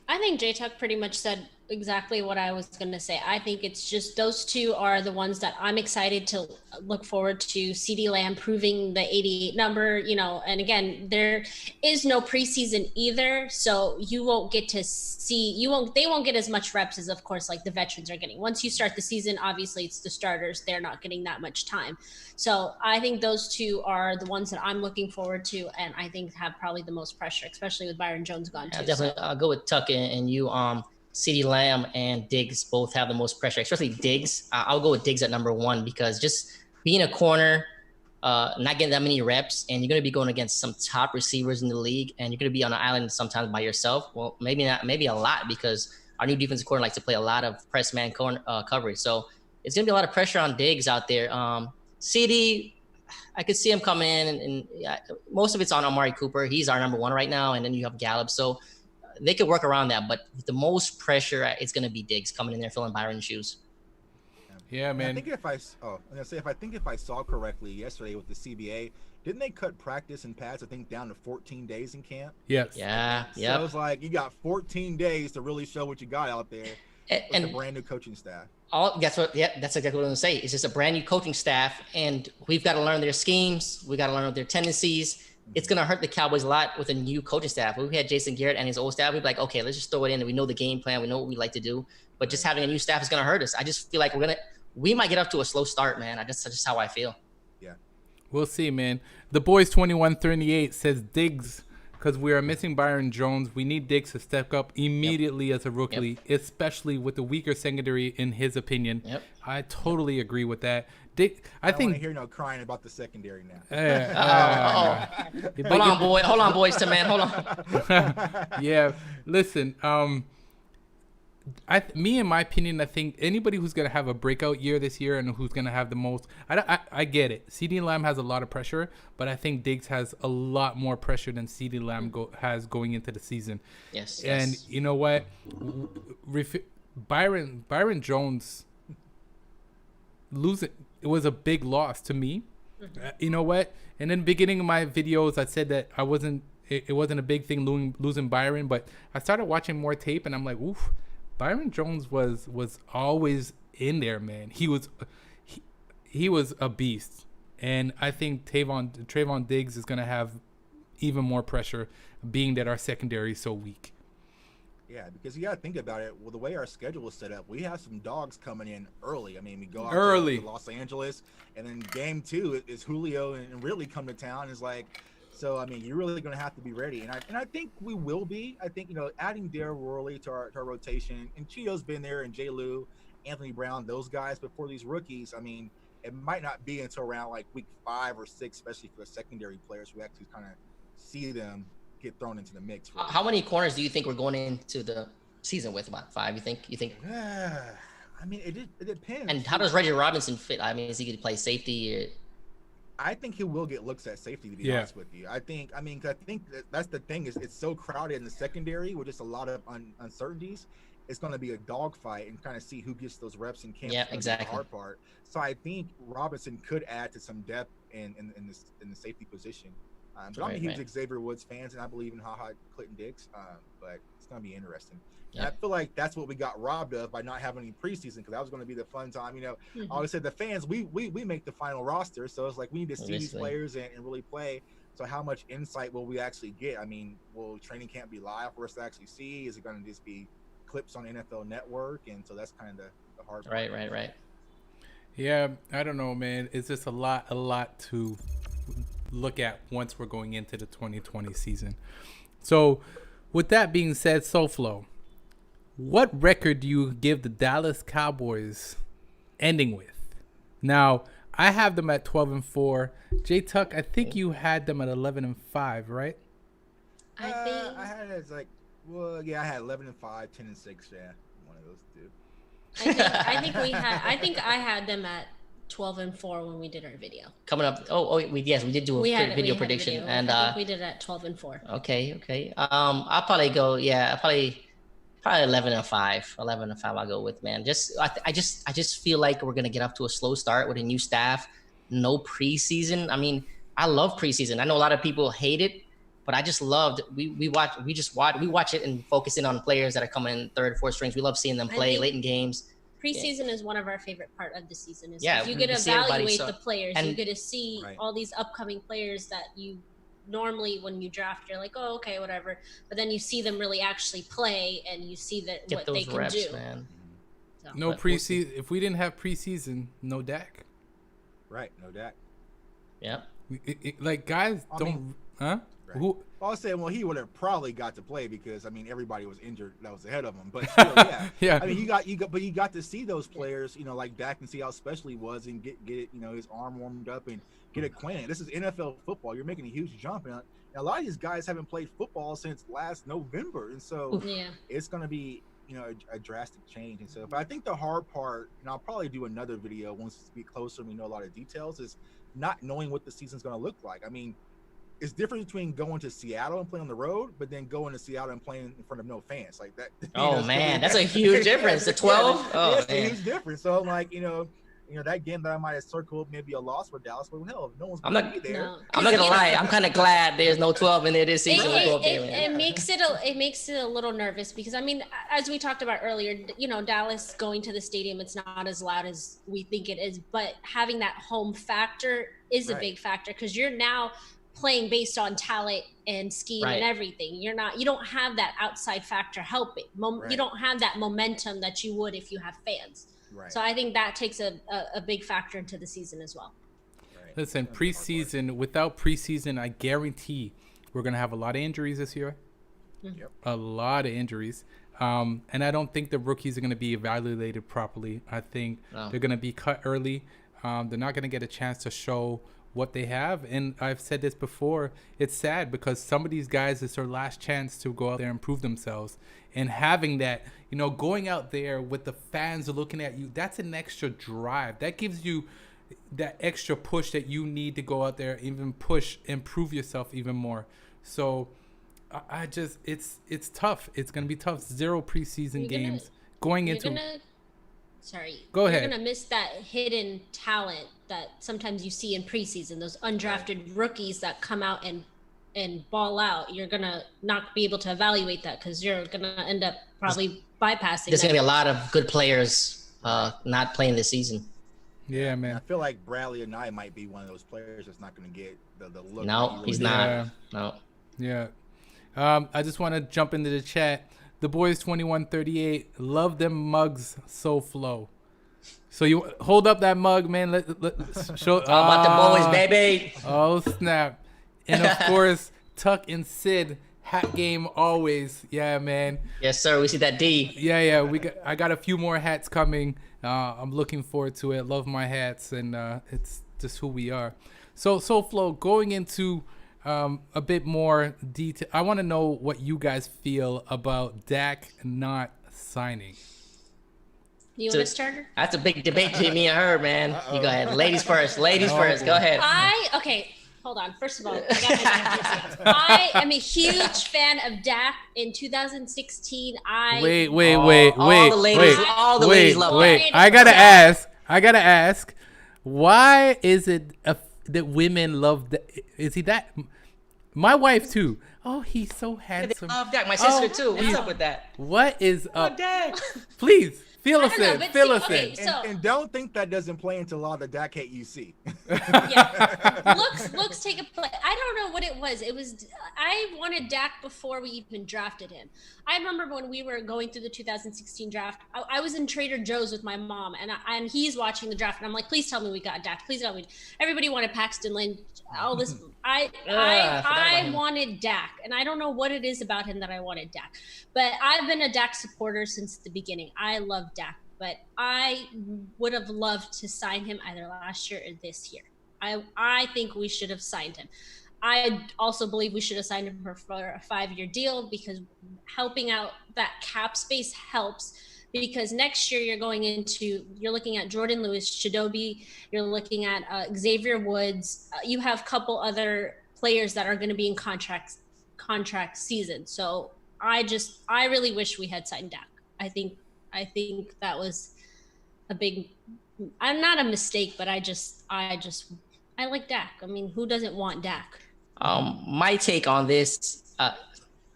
I think J-Tuck pretty much said exactly what I was going to say. I think it's just those 2 are the ones that I'm excited to look forward to. CD Lamb proving the 88 number, and again, there is no preseason either. So you won't get to see, they won't get as much reps as, of course, like the veterans are getting. Once you start the season, obviously it's the starters. They're not getting that much time. So I think those 2 are the ones that I'm looking forward to. And I think have probably the most pressure, especially with Byron Jones gone too. Definitely. I'll go with Tuck and you. CeeDee Lamb and Diggs both have the most pressure, especially Diggs. I'll go with Diggs at number 1 because just being a corner, not getting that many reps, and you're going to be going against some top receivers in the league, and you're going to be on an island sometimes by yourself. Well, maybe not, maybe a lot, because our new defensive coordinator likes to play a lot of press man coverage. So it's going to be a lot of pressure on Diggs out there. CD, I could see him coming in, and most of it's on Amari Cooper. He's our number 1 right now, and then you have Gallup. So they could work around that, but the most pressure, it's going to be Diggs coming in there filling Byron's shoes. Yeah, man. I think if I saw correctly yesterday with the CBA, didn't they cut practice and pads, I think, down to 14 days in camp? Yes. Yeah. So it was like you got 14 days to really show what you got out there. with the brand new coaching staff. That's exactly what I'm gonna say. It's just a brand new coaching staff, and we've got to learn their schemes. We got to learn their tendencies. It's gonna hurt the Cowboys a lot with a new coaching staff. If we had Jason Garrett and his old staff, we'd be like, okay, let's just throw it in, and we know the game plan. We know what we like to do. But just having a new staff is gonna hurt us. I just feel like we might get up to a slow start, man. That's just how I feel. Yeah, we'll see, man. The boys 2138 says Diggs. Because we are missing Byron Jones. We need Diggs to step up immediately as a rookie, especially with the weaker secondary, in his opinion. Yep. I totally agree with that. I think think. I hear no crying about the secondary now. Hold on, boys to man. Hold on. Yeah, listen. Me, in my opinion, I think anybody who's gonna have a breakout year this year and who's gonna have the most, I get it. CeeDee Lamb has a lot of pressure, but I think Diggs has a lot more pressure than CeeDee Lamb has going into the season. Yes. And you know what, Byron Jones losing, it was a big loss to me. You know what? And in the beginning of my videos, I said that it wasn't a big thing losing Byron, but I started watching more tape, and I'm like, oof. Byron Jones was always in there, man. He was a beast, and I think Trayvon Diggs is gonna have even more pressure, being that our secondary is so weak. Yeah, because you got to think about it. Well, the way our schedule is set up, we have some dogs coming in early. I mean, we go out to Los Angeles, and then game 2 is Julio and Ridley come to town. It's like. So, I mean, you're really going to have to be ready. And I think we will be. I think, adding Darryl Worley to our rotation, and Cheeto's been there, and J. Lou, Anthony Brown, those guys before these rookies. I mean, it might not be until around like week 5 or 6, especially for the secondary players, who actually kind of see them get thrown into the mix. Really. How many corners do you think we're going into the season with? About 5, you think? Yeah. I mean, it depends. And how does Reggie Robinson fit? I mean, is he going to play safety or... I think he will get looks at safety, to be honest with you. I think that's the thing, is it's so crowded in the secondary with just a lot of uncertainties. It's going to be a dogfight and kind of see who gets those reps in camp. Yeah, exactly. The hard part. So I think Robinson could add to some depth in the safety position. But I'm a huge Xavier Woods fan, and I believe in HaHa Clinton Diggs. But it's going to be interesting. Yeah. I feel like that's what we got robbed of by not having any preseason, because that was going to be the fun time. I always said the fans, we make the final roster, so it's like we need to see these players and really play. So how much insight will we actually get? I mean, will training camp be live for us to actually see? Is it going to just be clips on NFL Network? And so that's kind of the hard part. Right. Yeah, I don't know, man. It's just a lot to look at once we're going into the 2020 season. So with that being said, SoFlo, what record do you give the Dallas Cowboys ending with? Now, I have them at 12-4. J Tuck, I think you had them at 11-5, right? I think I had it as I had 11-5, 10-6. Yeah, one of those two. I think I had them at 12-4 when we did our video. Coming up. We did do a video prediction, and I think we did it at 12-4. Okay. I'll probably go. Yeah, probably 11-5. 11-5. I'll go with, man. I just feel like we're gonna get off to a slow start with a new staff, no preseason. I mean, I love preseason. I know a lot of people hate it, but I just loved. We watch it and focus in on players that are coming in 3rd, 4th strings. We love seeing them play late in games. Preseason is one of our favorite part of the season. You get to evaluate the players. You get to see all these upcoming players that you normally, when you draft, you're like, oh, okay, whatever. But then you see them really actually play, and you see what they can reps, do. Man. So, no preseason. If we didn't have preseason, no Dak. Right, no Dak. Yeah. Guys huh? Right. Well, I was saying, he would have probably got to play because everybody was injured that was ahead of him. But still, yeah. Yeah. I mean, you got to see those players, like Dak, and see how special he was, and get his arm warmed up and get acquainted. This is NFL football. You're making a huge jump, and a lot of these guys haven't played football since last November, and so it's going to be a drastic change. And so, but I think the hard part, and I'll probably do another video once we get closer and we know a lot of details, is not knowing what the season's going to look like. I mean, it's different between going to Seattle and playing on the road, but then going to Seattle and playing in front of no fans like that. Oh man, that's a huge difference. The 12. It's a huge difference. So I'm like, that game that I might have circled maybe a loss for Dallas. Well, hell, if no one's I'm going not- to be there. No. I'm not gonna lie. I'm kind of glad there's no 12 in there this season. with 12 game in. It makes it a little nervous because I mean, as we talked about earlier, Dallas going to the stadium, it's not as loud as we think it is, but having that home factor is a Right. big factor because you're now playing based on talent and scheme Right. and everything. You don't have that outside factor helping. Right. You don't have that momentum that you would if you have fans. Right. So I think that takes a big factor into the season as well. Right. Listen, That's the hard part. preseason, without preseason, I guarantee we're going to have a lot of injuries this year. Yep. A lot of injuries. And I don't think the rookies are going to be evaluated properly. I think No. they're going to be cut early. They're not going to get a chance to show what they have. And I've said this before, it's sad because some of these guys, it's their last chance to go out there and prove themselves. And having that, going out there with the fans looking at you, that's an extra drive. That gives you that extra push that you need to go out there, even push, improve yourself even more. So I just, it's tough. It's going to be tough. 0 preseason games going into. Go ahead. You're gonna miss that hidden talent that sometimes you see in preseason. Those undrafted rookies that come out and ball out. You're gonna not be able to evaluate that because you're gonna end up probably bypassing. There's gonna that. be a lot of good players not playing this season. Yeah, And I man. feel like Bradley and I might be one of those players that's not going to get the look. No, that he he's really not. deserves. No. Yeah. I just want to jump into the chat. The boys 2138 love them mugs, SoFlo. So you hold up that mug, man. Let show. How about the boys, baby? Oh snap! And of course, Tuck and Sid hat game always. Yeah, man. Yes, sir. We see that D. Yeah. I got a few more hats coming. I'm looking forward to it. Love my hats, and it's just who we are. So SoFlo, going into a bit more detail. I want to know what you guys feel about Dak not signing. You want to start? That's a big debate between me and her, man. You go ahead. Ladies first. Ladies first. Go ahead. Okay. Hold on. First of all, I am a huge fan of Dak. In 2016, Wait. All the ladies love wait. him. I gotta ask. Why is it that women love that? Is he that? My wife too. Oh, he's so They handsome. love Dak. My sister too. What's yeah. up with that? What is up? Dak. Please fill I us don't know, in. but Fill see, us okay, in. so- And don't think that doesn't play into a lot of the Dak hate you see. Yeah. Looks take a play. I don't know what it was. I wanted Dak before we even drafted him. I remember when we were going through the 2016 draft, I was in Trader Joe's with my mom and he's watching the draft and I'm like, please tell me we got Dak. Please tell me. Everybody wanted Paxton Lynch. All this. I forgot about I him. wanted Dak, and I don't know what it is about him that I wanted Dak. But I've been a Dak supporter since the beginning. I love Dak, but I would have loved to sign him either last year or this year. I think we should have signed him. I also believe we should have signed him for a 5-year deal because helping out that cap space helps. Because next year you're looking at Jordan Lewis, Shadobi, you're looking at Xavier Woods. You have a couple other players that are going to be in contract season. So I really wish we had signed Dak. I think that was a big. I'm not a mistake, but I like Dak. I mean, who doesn't want Dak? My take on this, I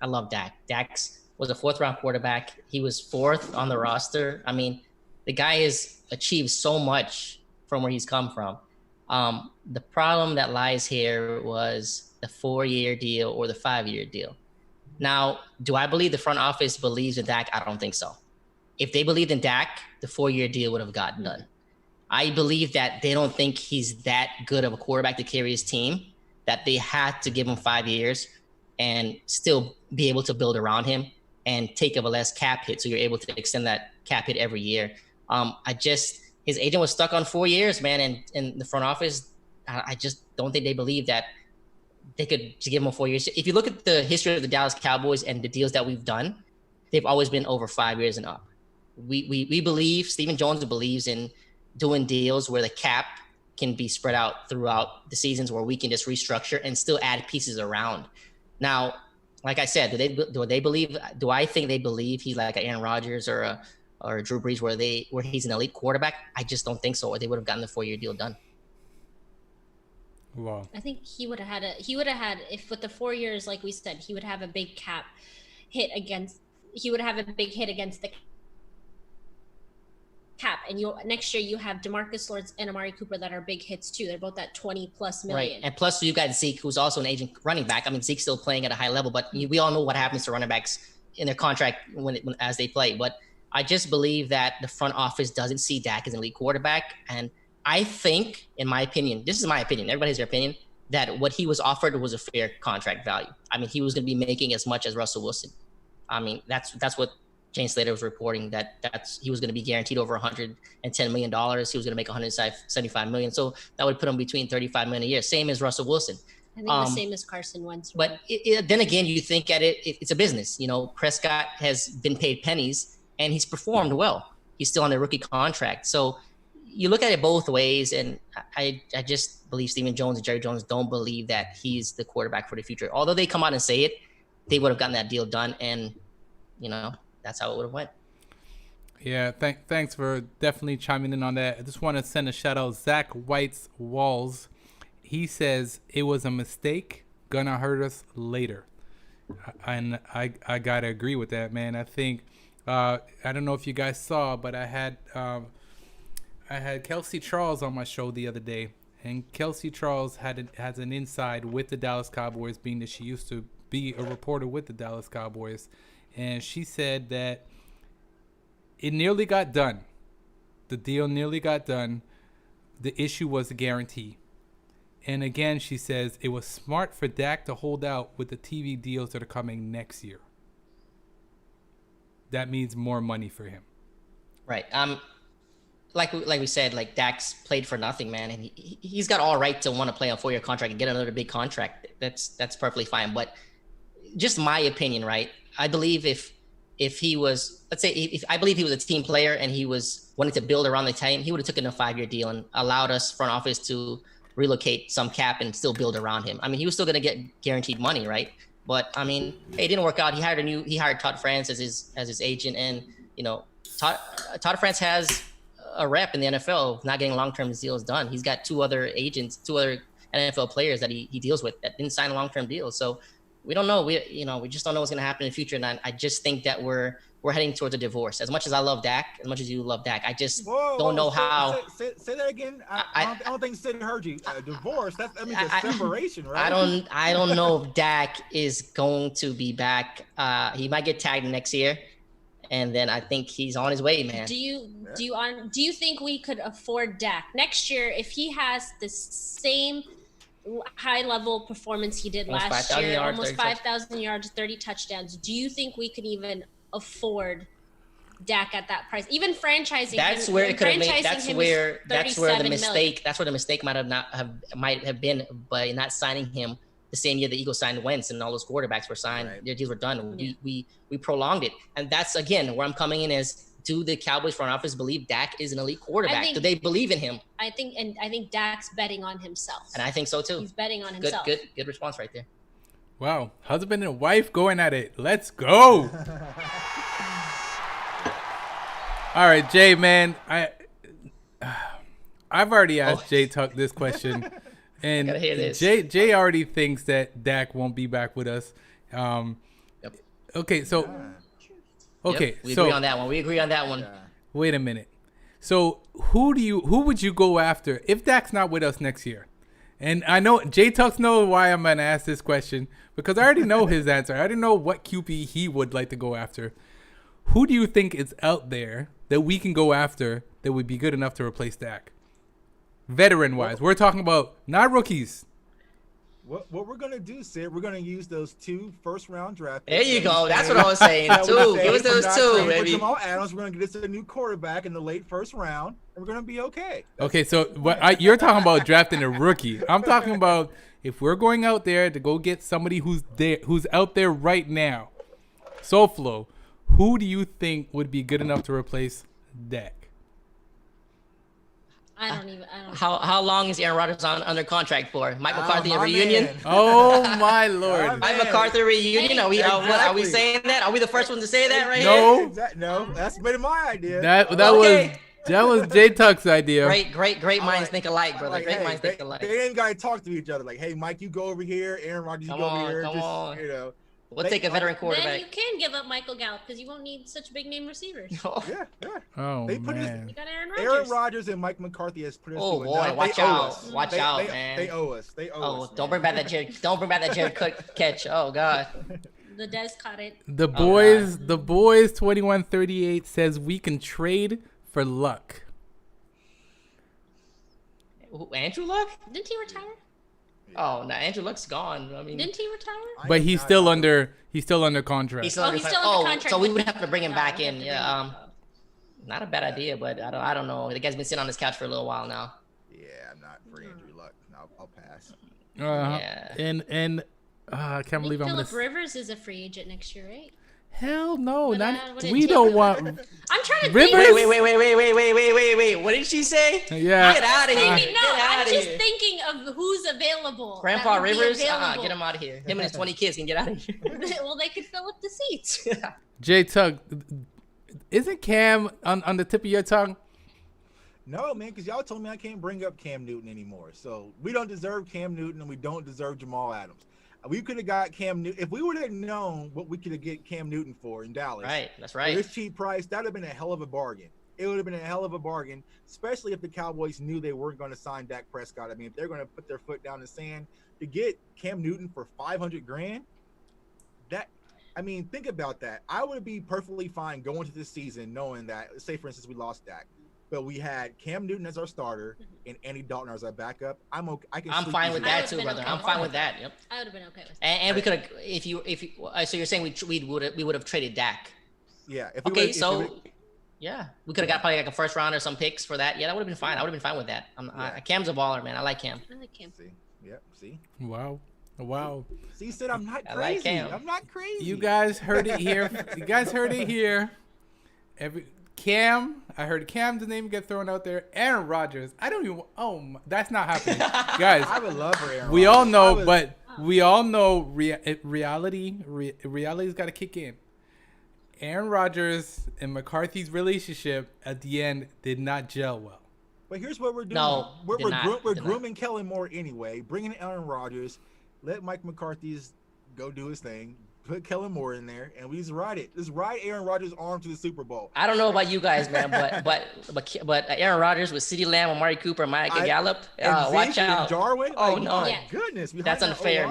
love Dak. Dak's was a 4th-round quarterback. He was 4th on the roster. I mean, the guy has achieved so much from where he's come from. The problem that lies here was the 4-year deal or the 5-year deal. Now, do I believe the front office believes in Dak? I don't think so. If they believed in Dak, the 4-year deal would have gotten done. I believe that they don't think he's that good of a quarterback to carry his team, that they had to give him 5 years and still be able to build around him and take up a less cap hit. So you're able to extend that cap hit every year. His agent was stuck on 4 years, man. And in the front office, I just don't think they believe that they could give him 4 years. If you look at the history of the Dallas Cowboys and the deals that we've done, they've always been over 5 years and up. We believe, Stephen Jones believes in doing deals where the cap can be spread out throughout the seasons where we can just restructure and still add pieces around. Now, like I said, do I think they believe he's like an Aaron Rodgers or a or Drew Brees where he's an elite quarterback, I just don't think so, or they would have gotten the 4-year deal done. Wow. I think he would have had if with the 4 years, like we said, he would have a big hit against the cap, and next year you have DeMarcus Lawrence and Amari Cooper that are big hits too. They're both at 20+ million. Right, and plus you got Zeke, who's also an agent running back. I mean, Zeke's still playing at a high level, but we all know what happens to running backs in their contract as they play. But I just believe that the front office doesn't see Dak as an elite quarterback, and I think, in my opinion, this is my opinion, everybody has their opinion, that what he was offered was a fair contract value. I mean, he was going to be making as much as Russell Wilson. I mean, that's what Jane Slater was reporting, that he was going to be guaranteed over $110 million. He was going to make $175 million. So that would put him between $35 million a year, same as Russell Wilson. I think the same as Carson Wentz. But then again, you think at it's a business. You know, Prescott has been paid pennies and he's performed well. He's still on a rookie contract. So you look at it both ways, and I just believe Stephen Jones and Jerry Jones don't believe that he's the quarterback for the future. Although they come out and say it, they would have gotten that deal done, and that's how it would have went. Yeah, thanks for definitely chiming in on that. I just want to send a shout out. Zach White's Walls. He says it was a mistake, gonna hurt us later, and I gotta agree with that, man. I think I don't know if you guys saw, but I had Kelsey Charles on my show the other day, and Kelsey Charles has an inside with the Dallas Cowboys, being that she used to be a reporter with the Dallas Cowboys, and she said that it nearly got done. The deal nearly got done. The issue was the guarantee. And again, she says it was smart for Dak to hold out with the TV deals that are coming next year. That means more money for him. Right. Like we said, like Dak's played for nothing, man, and he's got all right to want to play a 4-year contract and get another big contract. That's perfectly fine. But just my opinion, right? I believe if he was, let's say, if I believe he was a team player and he was wanting to build around the team, he would have taken a 5-year deal and allowed us front office to relocate some cap and still build around him. I mean, he was still going to get guaranteed money, right? But I mean, hey, it didn't work out. He hired Todd France as his agent, and Todd France has a rep in the NFL not getting long-term deals done. He's got two other NFL players that he deals with that didn't sign long-term deals. So we don't know. We just don't know what's going to happen in the future. And I just think that we're heading towards a divorce. As much as I love Dak, as much as you love Dak, I just don't know how. Say that again. I don't think Sid heard you. Divorce. That means a separation, right? I don't know if Dak is going to be back. He might get tagged next year, and then I think he's on his way, man. Do you think we could afford Dak next year if he has the same high level performance he did last year, almost 5,000 yards, 30 touchdowns? Do you think we could even afford Dak at that price? Even franchising. That's where it could have made. That's where the mistake. That's where the mistake might have been by not signing him the same year the Eagles signed Wentz and all those quarterbacks were signed. Right. Their deals were done. Yeah. We prolonged it, and that's again where I'm coming in is. Do the Cowboys front office believe Dak is an elite quarterback? Do they believe in him? I think Dak's betting on himself. And I think so too. He's betting on himself. Good response right there. Wow, husband and wife going at it. Let's go. All right, Jay, man, I've already asked Jay Tuck this question, and Jay already thinks that Dak won't be back with us. Yep. Okay, so. Okay, yep, we agree on that one. Yeah. Wait a minute. So who would you go after if Dak's not with us next year? And I know Jay Tucks knows why I'm gonna ask this question because I already know his answer. I already know what QB he would like to go after. Who do you think is out there that we can go after that would be good enough to replace Dak? Veteran wise, we're talking about not rookies. What we're gonna do, Sid? We're gonna use those 2 first-round draft picks. There you go. That's what I was saying. Two. Give us those 2, baby. Jamal Adams. We're gonna get us a new quarterback in the late first round, and we're gonna be okay. Okay, so you're talking about drafting a rookie. I'm talking about if we're going out there to go get somebody who's out there right now. SoFlo, who do you think would be good enough to replace Dak? I don't even. I don't. How long is Aaron Rodgers under contract for? Mike Oh, McCarthy a my reunion? man. Oh my lord. My Mike man. McCarthy reunion? Are we Exactly. saying that? Are we the first ones to say that right No. here? No, that's been my idea. That Okay. was J Tuck's idea. Great I'm minds like- think alike, brother. Like, Great hey, minds think alike. they ain't gotta talk to each other. Like, hey, Mike, you go over here. Aaron Rodgers, you Come go on, over here. come Just, on. you know. We'll take a veteran Then quarterback. you can give up Michael Gallup because you won't need such big name receivers. Yeah, yeah. Oh They put his- man. You got Aaron Rodgers. Aaron Rodgers and Mike McCarthy has put us Oh, through boy, enough. watch They owe out. us. Watch They- out, they- man. They owe us. They owe Oh, us. don't man. bring back that Jared. Don't bring back that Jared Cook catch. Oh God. The Des caught it. The God. boys 2138 says we can trade for Luck. Who, Andrew Luck? Didn't he retire? Oh no, Andrew Luck's gone. I mean, Didn't he retire? But he's still under contract. he's still Oh, under he's still under contract, so we but would he- have to bring him yeah, back we in. have to Yeah. bring him back. Not a bad idea, but I don't know. The guy's been sitting on his couch for a little while now. Yeah, I'm not for Andrew Luck. I'll pass. Yeah. And I can't I believe think I'm Philip gonna. Rivers is a free agent next year, right? Hell no, But, not. what did We you- don't want. I'm trying to Rivers? think. Wait. What did she say? Yeah. Get out of here. Thinking, no, Get I'm outta just here. thinking of who's available. Grandpa that would be Rivers? available. Get him out of here. Him and his 20 kids can get out of here. Well, they could fill up the seats. J Tuck, isn't Cam on the tip of your tongue? No, man, because y'all told me I can't bring up Cam Newton anymore. So we don't deserve Cam Newton and we don't deserve Jamal Adams. We could have got Cam Newton. If we would have known what we could have get Cam Newton for in Dallas. Right, that's For right. this cheap price, that would have been a hell of a bargain. It would have been a hell of a bargain, especially if the Cowboys knew they weren't going to sign Dak Prescott. I mean, if they're going to put their foot down in the sand to get Cam Newton for $500,000, think about that. I would be perfectly fine going to this season knowing that, say for instance, we lost Dak, but we had Cam Newton as our starter and Andy Dalton as our backup. I'm okay. I'm fine with I that would've too, been brother. okay I'm with fine that. with that. Yep. I would have been okay with that. And we could have, if you, so you're saying we would have traded Dak. Yeah. If we Okay, would've- so if we- yeah, we could have got probably like a first round or some picks for that. Yeah, that would have been fine. I would have been fine with that. Cam's a baller, man. I like Cam. I like him. see, yep, see. Wow. See, said I'm not I like crazy. Cam. I'm not crazy. You guys heard it here. I heard Cam's name get thrown out there. Aaron Rodgers. I don't even. That's not happening, guys. I would love for Aaron We Rodgers. all know, I would- but we all know reality's got to kick in. Aaron Rodgers and McCarthy's relationship at the end did not gel well. But here's what we're doing. No, we're did not, we're did not. grooming Kellen Moore anyway. Bringing in Aaron Rodgers, let Mike McCarthy's go do his thing. Put Kellen Moore in there, and we just ride it. Just ride Aaron Rodgers' arm to the Super Bowl. I don't know about you guys, man, but Aaron Rodgers with CeeDee Lamb, Amari Cooper, Mike Gallup. And Watch Zeke and out. Jarwin. Oh, like, no. my Yeah. goodness, behind That's that unfair, O-line?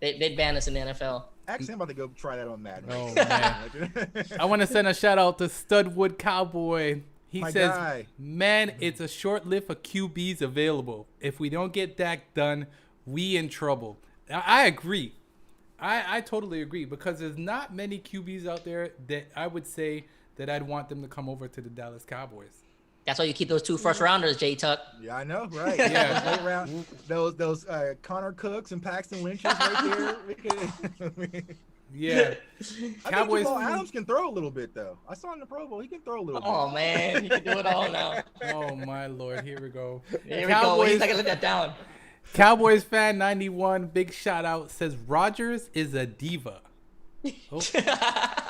man. They'd ban us in the NFL. Actually, I'm about to go try that on Madden. Oh, man. I want to send a shout out to Studwood Cowboy. He My says, guy. man, it's a short list of QBs available. If we don't get Dak done, we in trouble. I agree. I totally agree because there's not many QBs out there that I would say that I'd want them to come over to the Dallas Cowboys. That's why you keep those 2 first rounders, J Tuck. Yeah, I know, right? Yeah. Those late round, those Connor Cooks and Paxton Lynch's right there. We could, Yeah. I Cowboys. think Jamal Adams can throw a little bit though. I saw in the Pro Bowl he can throw a little Oh man, you can do it all now. Oh, my Lord. Here we go. Here we go. He's not gonna let that down. Cowboys fan 91, big shout out, says Rodgers is a diva. Oh,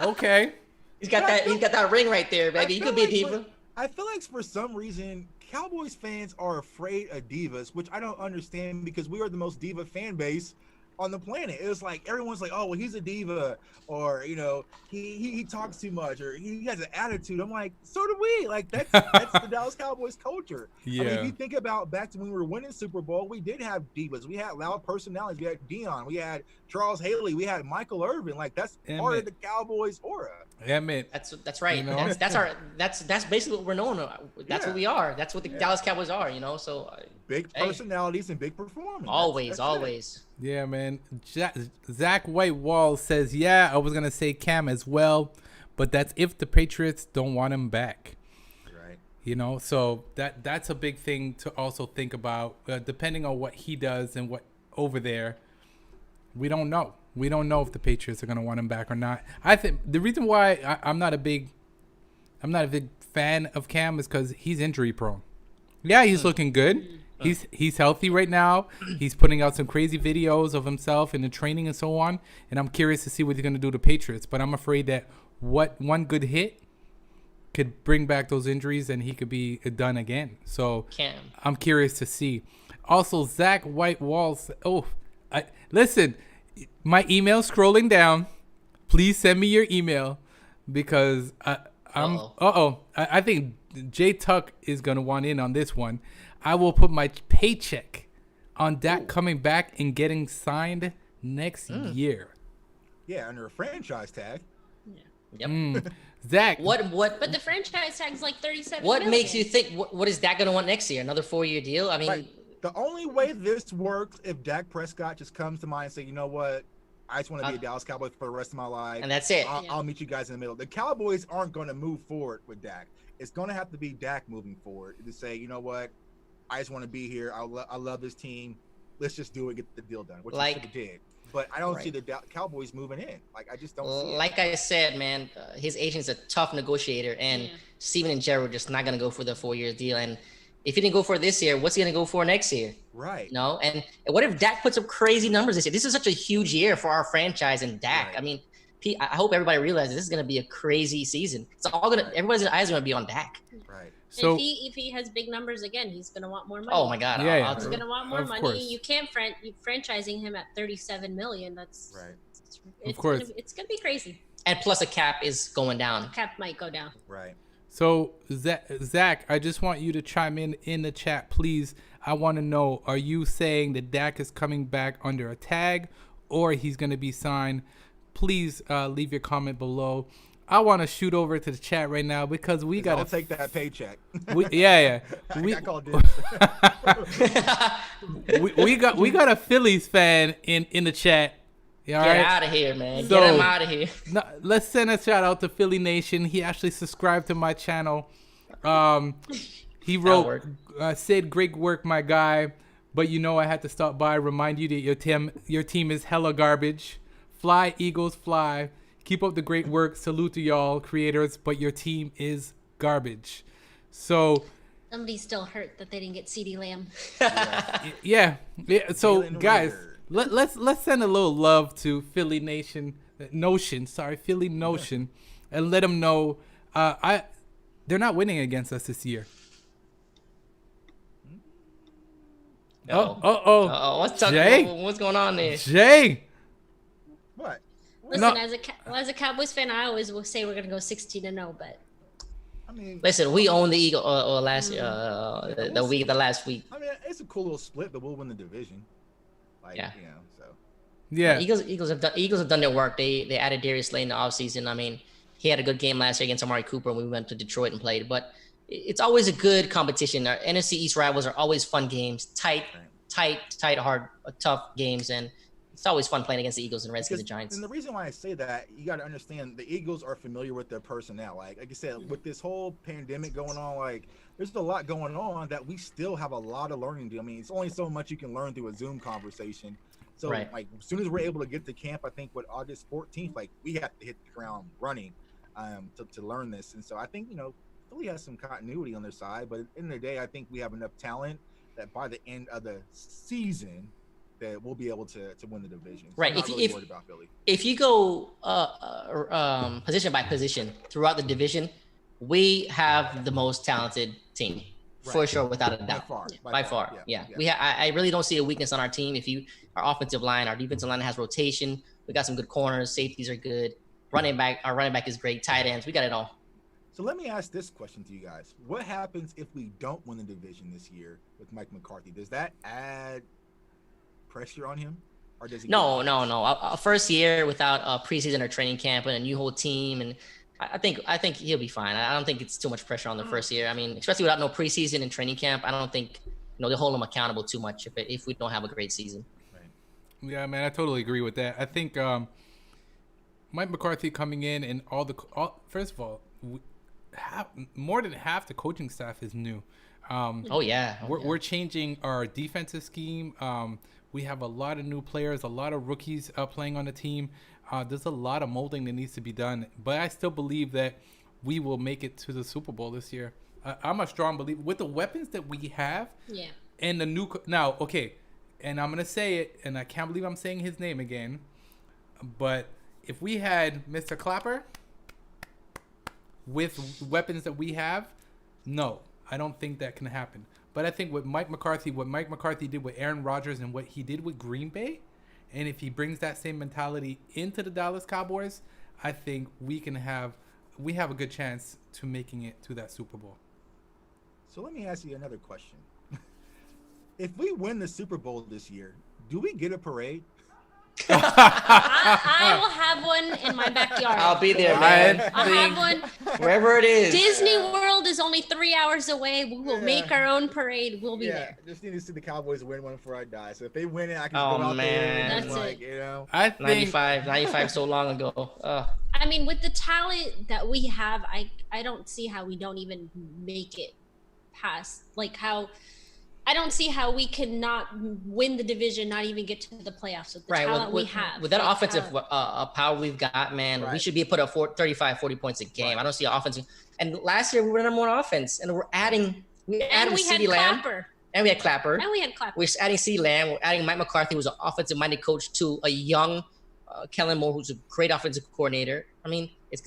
okay. He's got that ring right there, baby. He could be a diva. I feel like for some reason Cowboys fans are afraid of divas, which I don't understand because we are the most diva fan base on the planet. It was like everyone's like, oh well, he's a diva, or he talks too much, or he has an attitude. I'm like, so do we. Like that's the Dallas Cowboys culture. I mean, Yeah. if you think about back to when we were winning Super Bowl, we did have divas. We had loud personalities. We had Dion. We had Charles Haley. We had Michael Irvin. Like that's part of the Cowboys aura. Damn it. That's right. You know? That's basically what we're known. That's Yeah. what we are. That's what the Dallas Cowboys are. So Big Hey. personalities and big performance. always, That's it. always. Yeah, man. Zach White Wall says, yeah, I was going to say Cam as well, but that's if the Patriots don't want him back. Right. So that's a big thing to also think about. Depending on what he does and what over there, we don't know. We don't know if the Patriots are going to want him back or not. I think the reason why I'm not a big fan of Cam is because he's injury prone. Yeah, he's looking good. He's healthy right now. He's putting out some crazy videos of himself in the training and so on. And I'm curious to see what he's going to do to Patriots. But I'm afraid that one good hit could bring back those injuries and he could be done again. So I'm curious to see. Also, Zach White Walls. Listen, my email scrolling down. Please send me your email because I think Jay Tuck is going to want in on this one. I will put my paycheck on Dak coming back and getting signed next year. Yeah, under a franchise tag. Yep. Zach, But the franchise tag's like 37 What million. makes you think? What is Dak going to want next year? Another 4-year deal? I mean, Right. The only way this works if Dak Prescott just comes to mind and say, you know what, I just want to be a Dallas Cowboy for the rest of my life, and that's it. I'll meet you guys in the middle. The Cowboys aren't going to move forward with Dak. It's going to have to be Dak moving forward to say, you know what, I just want to be here. I love this team. Let's just do it, get the deal done, which he did. But I don't see the Cowboys moving in. Like, I just don't see it. Like I said, man, his agent's a tough negotiator, and Steven and Jared are just not going to go for the 4-year deal. And if he didn't go for it this year, what's he going to go for next year? Right. No. And what if Dak puts up crazy numbers this year? This is such a huge year for our franchise and Dak. Right. I mean, I hope everybody realizes this is going to be a crazy season. It's all going to, everybody's eyes are going to be on Dak. Right. So if he has big numbers again, he's going to want more money. Oh my God. Yeah, He's going to want more Of money. course. You can't franchising him at 37 million. That's Right. It's Of course. It's going to be crazy. And plus a cap is going down. Cap might go down. Right. So, Zach, I just want you to chime in the chat, please. I want to know, are you saying that Dak is coming back under a tag or he's going to be signed? Please leave your comment below. I want to shoot over to the chat right now because we got to take that paycheck. Yeah. I called this. we got a Phillies fan in the chat. Yeah, Get out of here, man. So, Get him out of here. No, let's send a shout out to Philly Nation. He actually subscribed to my channel. He wrote, Sid, great work, my guy. But you know I had to stop by, remind you that your team is hella garbage. Fly, Eagles, fly. Keep up the great work. Salute to y'all, creators. But your team is garbage. So Somebody's still hurt that they didn't get CeeDee Lamb. yeah. So Feeling guys, weird. let's send a little love to Philly Notion, and let them know they're not winning against us this year. What's going on there? Jay. What? Listen, as a Cowboys fan, I always will say we're going to go 16-0, but I mean, Listen, we own the Eagle last the last week. I mean, it's a cool little split, but we'll win the division. Yeah. So. Yeah. Eagles have done their work. They added Darius Slay in the offseason. I mean, he had a good game last year against Amari Cooper when we went to Detroit and played. But it's always a good competition. Our NFC East rivals are always fun games, tight, hard, tough games, and it's always fun playing against the Eagles and Redskins and Giants. And the reason why I say that, you got to understand the Eagles are familiar with their personnel. Like I said, with this whole pandemic going on, like there's a lot going on that we still have a lot of learning to do. I mean, it's only so much you can learn through a Zoom conversation. So like as soon as we're able to get to camp, I think August 14th, like we have to hit the ground running to learn this. And so I think, Philly has some continuity on their side, but at the end of the day, I think we have enough talent that by the end of the season that we'll be able to win the division. So Right. I'm not really worried about Philly. If you go position by position throughout the division, we have the most talented team for sure, without a doubt. By far. Yeah. I really don't see a weakness on our team. Our offensive line, our defensive line has rotation. We got some good corners. Safeties are good. Our running back is great. Tight ends. We got it all. So let me ask this question to you guys. What happens if we don't win the division this year with Mike McCarthy? Does that add pressure on him? Or does he No. A first year without a preseason or training camp and a new whole team, and I think he'll be fine. I don't think it's too much pressure on the first year. I mean, especially without no preseason and training camp, I don't think they hold him accountable too much if we don't have a great season. Right. Yeah, man, I totally agree with that. I think Mike McCarthy coming in and first of all, more than half the coaching staff is new. We're changing our defensive scheme. We have a lot of new players, a lot of rookies playing on the team. There's a lot of molding that needs to be done, but I still believe that we will make it to the Super Bowl this year. I'm a strong believer with the weapons that we have. Yeah. And the new now, okay, and I'm gonna say it, and I can't believe I'm saying his name again, but if we had Mr. Clapper with weapons that we have, no, I don't think that can happen. But I think what Mike McCarthy did with Aaron Rodgers and what he did with Green Bay, and if he brings that same mentality into the Dallas Cowboys, I think we have a good chance to making it to that Super Bowl. So let me ask you another question. If we win the Super Bowl this year, do we get a parade? I will have one in my backyard. I'll be there, man. I'll have one. Wherever it is. Disney World is only 3 hours away. We will make our own parade. We'll be there. Just need to see the Cowboys win one before I die. So if they win it, I can go Oh, out there man. and That's like, it. you know. I think 95 so long ago. I mean, with the talent that we have, I don't see how we don't even make it past. Like how I don't see how we cannot win the division, not even get to the playoffs with the talent we have. With that Like, offensive power we've got, man, we should be put up 35, 40 points a game. I don't see offense. And last year we were number one offense, and we added CeeDee Lamb. And we had Clapper. We're adding CeeDee Lamb. We're adding Mike McCarthy, who's an offensive-minded coach, to a young Kellen Moore, who's a great offensive coordinator. I mean, it's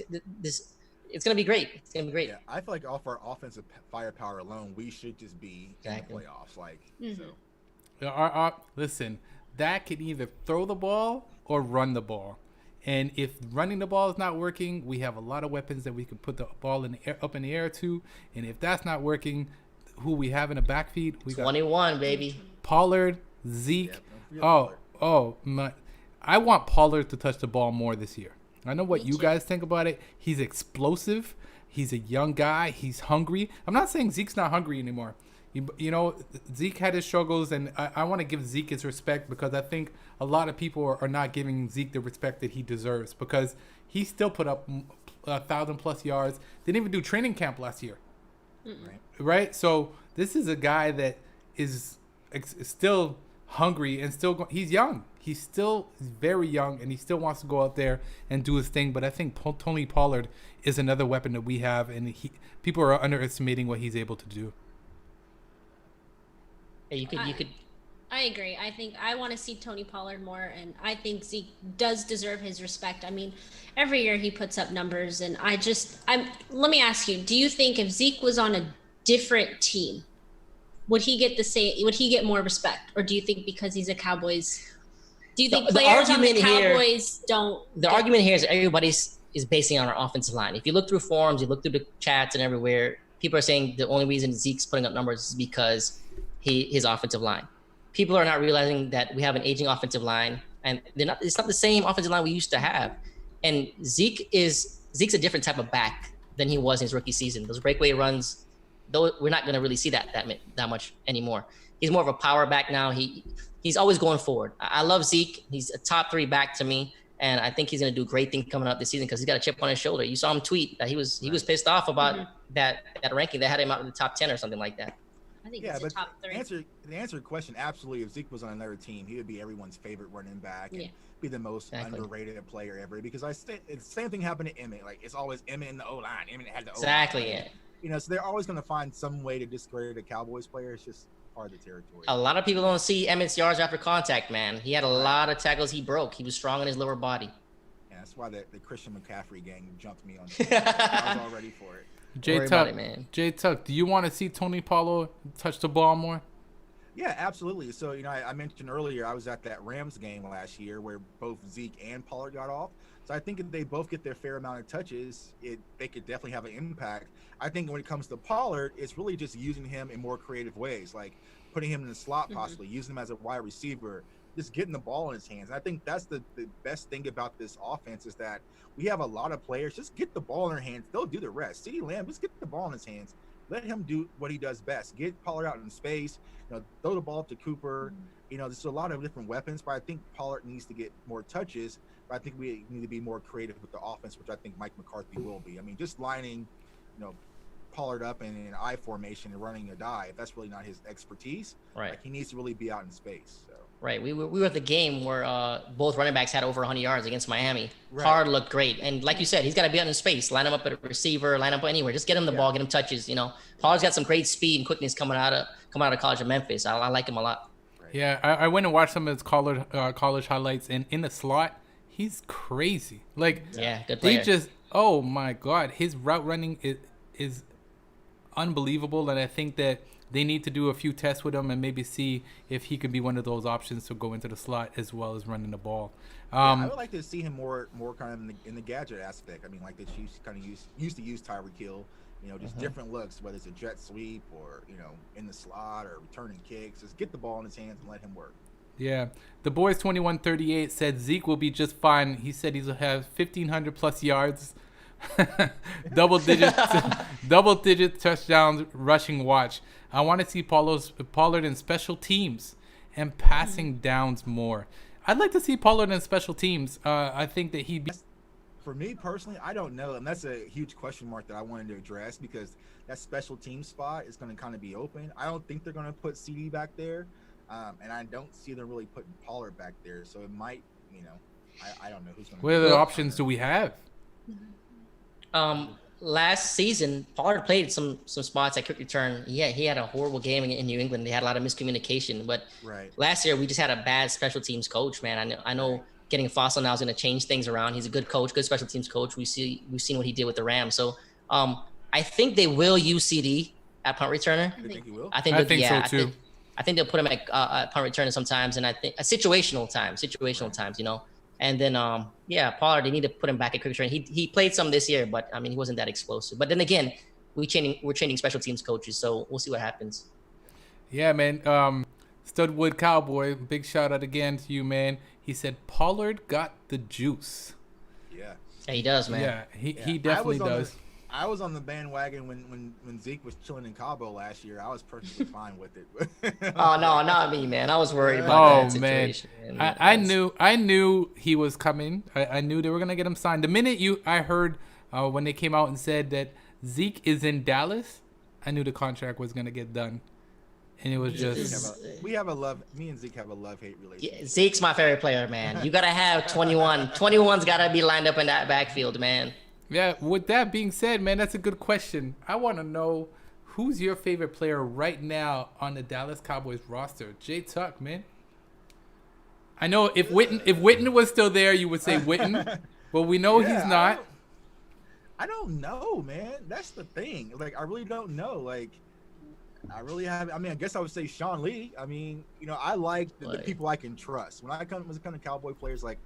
going to be great. It's going to be great. Yeah, I feel like off our offensive firepower alone, we should just be in the playoffs. Like, so. Listen, that can either throw the ball or run the ball. And if running the ball is not working, we have a lot of weapons that we can put the ball up in the air to. And if that's not working, who we have in the backfield? We got 21, baby. Pollard, Zeke. I want Pollard to touch the ball more this year. I know what you guys think about it. He's explosive. He's a young guy. He's hungry. I'm not saying Zeke's not hungry anymore. You know, Zeke had his struggles, and I want to give Zeke his respect because I think a lot of people are not giving Zeke the respect that he deserves because he still put up 1,000+ yards. Didn't even do training camp last year. Right? So this is a guy that is still hungry and still he's young. He's very young, and he still wants to go out there and do his thing. But I think Tony Pollard is another weapon that we have, and people are underestimating what he's able to do. Yeah, you could. I agree. I think I want to see Tony Pollard more, and I think Zeke does deserve his respect. I mean, every year he puts up numbers, and let me ask you: do you think if Zeke was on a different team, would he get more respect, or do you think because he's a Cowboys? Do you think players on the Cowboys don't? The argument here is everybody is basing on our offensive line. If you look through forums, you look through the chats and everywhere, people are saying the only reason Zeke's putting up numbers is because his offensive line. People are not realizing that we have an aging offensive line, and it's not the same offensive line we used to have. And Zeke's a different type of back than he was in his rookie season. Those breakaway runs, though, we're not going to really see that much anymore. He's more of a power back now. He's always going forward. I love Zeke. He's a top 3 back to me, and I think he's going to do great things coming up this season because he's got a chip on his shoulder. You saw him tweet that he was pissed off about that ranking that had him out in the top 10 or something like that. I think he's a top 3. To answer your question, absolutely. If Zeke was on another team, he would be everyone's favorite running back and be the most underrated player ever. Because the same thing happened to Emmett. Like, it's always Emmett in the O-line. Emmett had the O-line. Exactly, yeah. You know, so they're always going to find some way to discredit a Cowboys player. It's just part of the territory. A lot of people don't see Emmett's yards after contact, man. He had a lot of tackles he broke. He was strong in his lower body. Yeah, that's why the Christian McCaffrey gang jumped me on. I was all ready for it. J Tuck, do you want to see Tony Pollard touch the ball more? Yeah, absolutely. So, you know, I mentioned earlier I was at that Rams game last year where both Zeke and Pollard got off. So I think if they both get their fair amount of touches, they could definitely have an impact. I think when it comes to Pollard, it's really just using him in more creative ways, like putting him in the slot possibly, using him as a wide receiver, just getting the ball in his hands. And I think that's the best thing about this offense is that we have a lot of players. Just get the ball in their hands. They'll do the rest. CeeDee Lamb, just get the ball in his hands. Let him do what he does best. Get Pollard out in space. You know, throw the ball up to Cooper. You know, there's a lot of different weapons, but I think Pollard needs to get more touches. But I think we need to be more creative with the offense, which I think Mike McCarthy will be. I mean, just lining, you know, Pollard up in an I formation and running a dive, that's really not his expertise. Right. Like, he needs to really be out in space. So Right. We were at the game where both running backs had over 100 yards against Miami. Right. Pollard looked great. And like you said, he's got to be out in space. Line him up at a receiver, line up anywhere. Just get him the ball, get him touches, you know. Pollard's got some great speed and quickness coming out of college of Memphis. I like him a lot. Right. Yeah, I went and watched some of his college highlights, and in the slot, he's crazy. Like, Yeah, good they player. just, oh my God, his route running is unbelievable, and I think that they need to do a few tests with him and maybe see if he could be one of those options to go into the slot as well as running the ball. I would like to see him more kind of in the gadget aspect. I mean, like the Chiefs kind of used to use Tyreek Hill, you know, just different looks, whether it's a jet sweep or, you know, in the slot or returning kicks. Just get the ball in his hands and let him work. Yeah. The Boys 2138 said Zeke will be just fine. He said he'll have 1,500 plus yards, double digit touchdowns, rushing watch. I want to see Pollard in special teams and passing downs more. I'd like to see Pollard in special teams. I think that he'd be. For me personally, I don't know, and that's a huge question mark that I wanted to address because that special team spot is going to kind of be open. I don't think they're going to put CD back there, and I don't see them really putting Pollard back there. So it might, you know, I don't know who's going to. What other options do we have? Last season, Pollard played some spots at kick return. Yeah, he had a horrible game in New England. They had a lot of miscommunication. But last year, we just had a bad special teams coach, man. I know getting Fossil now is going to change things around. He's a good coach, good special teams coach. We've seen what he did with the Rams. So I think they will use CD at punt returner. You think he will? I think so too. I think they'll put him at punt returner sometimes, and I think situational times, you know. And then, Pollard, they need to put him back at quick return. He played some this year, but, I mean, he wasn't that explosive. But then again, we're training special teams coaches, so we'll see what happens. Yeah, man. Studwood Cowboy, big shout out again to you, man. He said Pollard got the juice. Yeah. Yeah, he does, man. Yeah, he definitely does. I was on the bandwagon when Zeke was chilling in Cabo last year. I was perfectly fine with it. Oh no, not me, man. I was worried about that situation. Man. I knew he was coming. I knew they were gonna get him signed. The minute I heard when they came out and said that Zeke is in Dallas, I knew the contract was gonna get done. And it was just me and Zeke have a love-hate relationship. Yeah, Zeke's my favorite player, man. You gotta have 21. 21's gotta be lined up in that backfield, man. Yeah, with that being said, man, that's a good question. I want to know who's your favorite player right now on the Dallas Cowboys roster. Jay Tuck, man. I know if Witten was still there, you would say Witten, but we know he's not. I don't know, man. That's the thing. Like, I really don't know. Like, I really have. I mean, I guess I would say Sean Lee. I mean, you know, I like the people I can trust. When it comes to Cowboy players, like,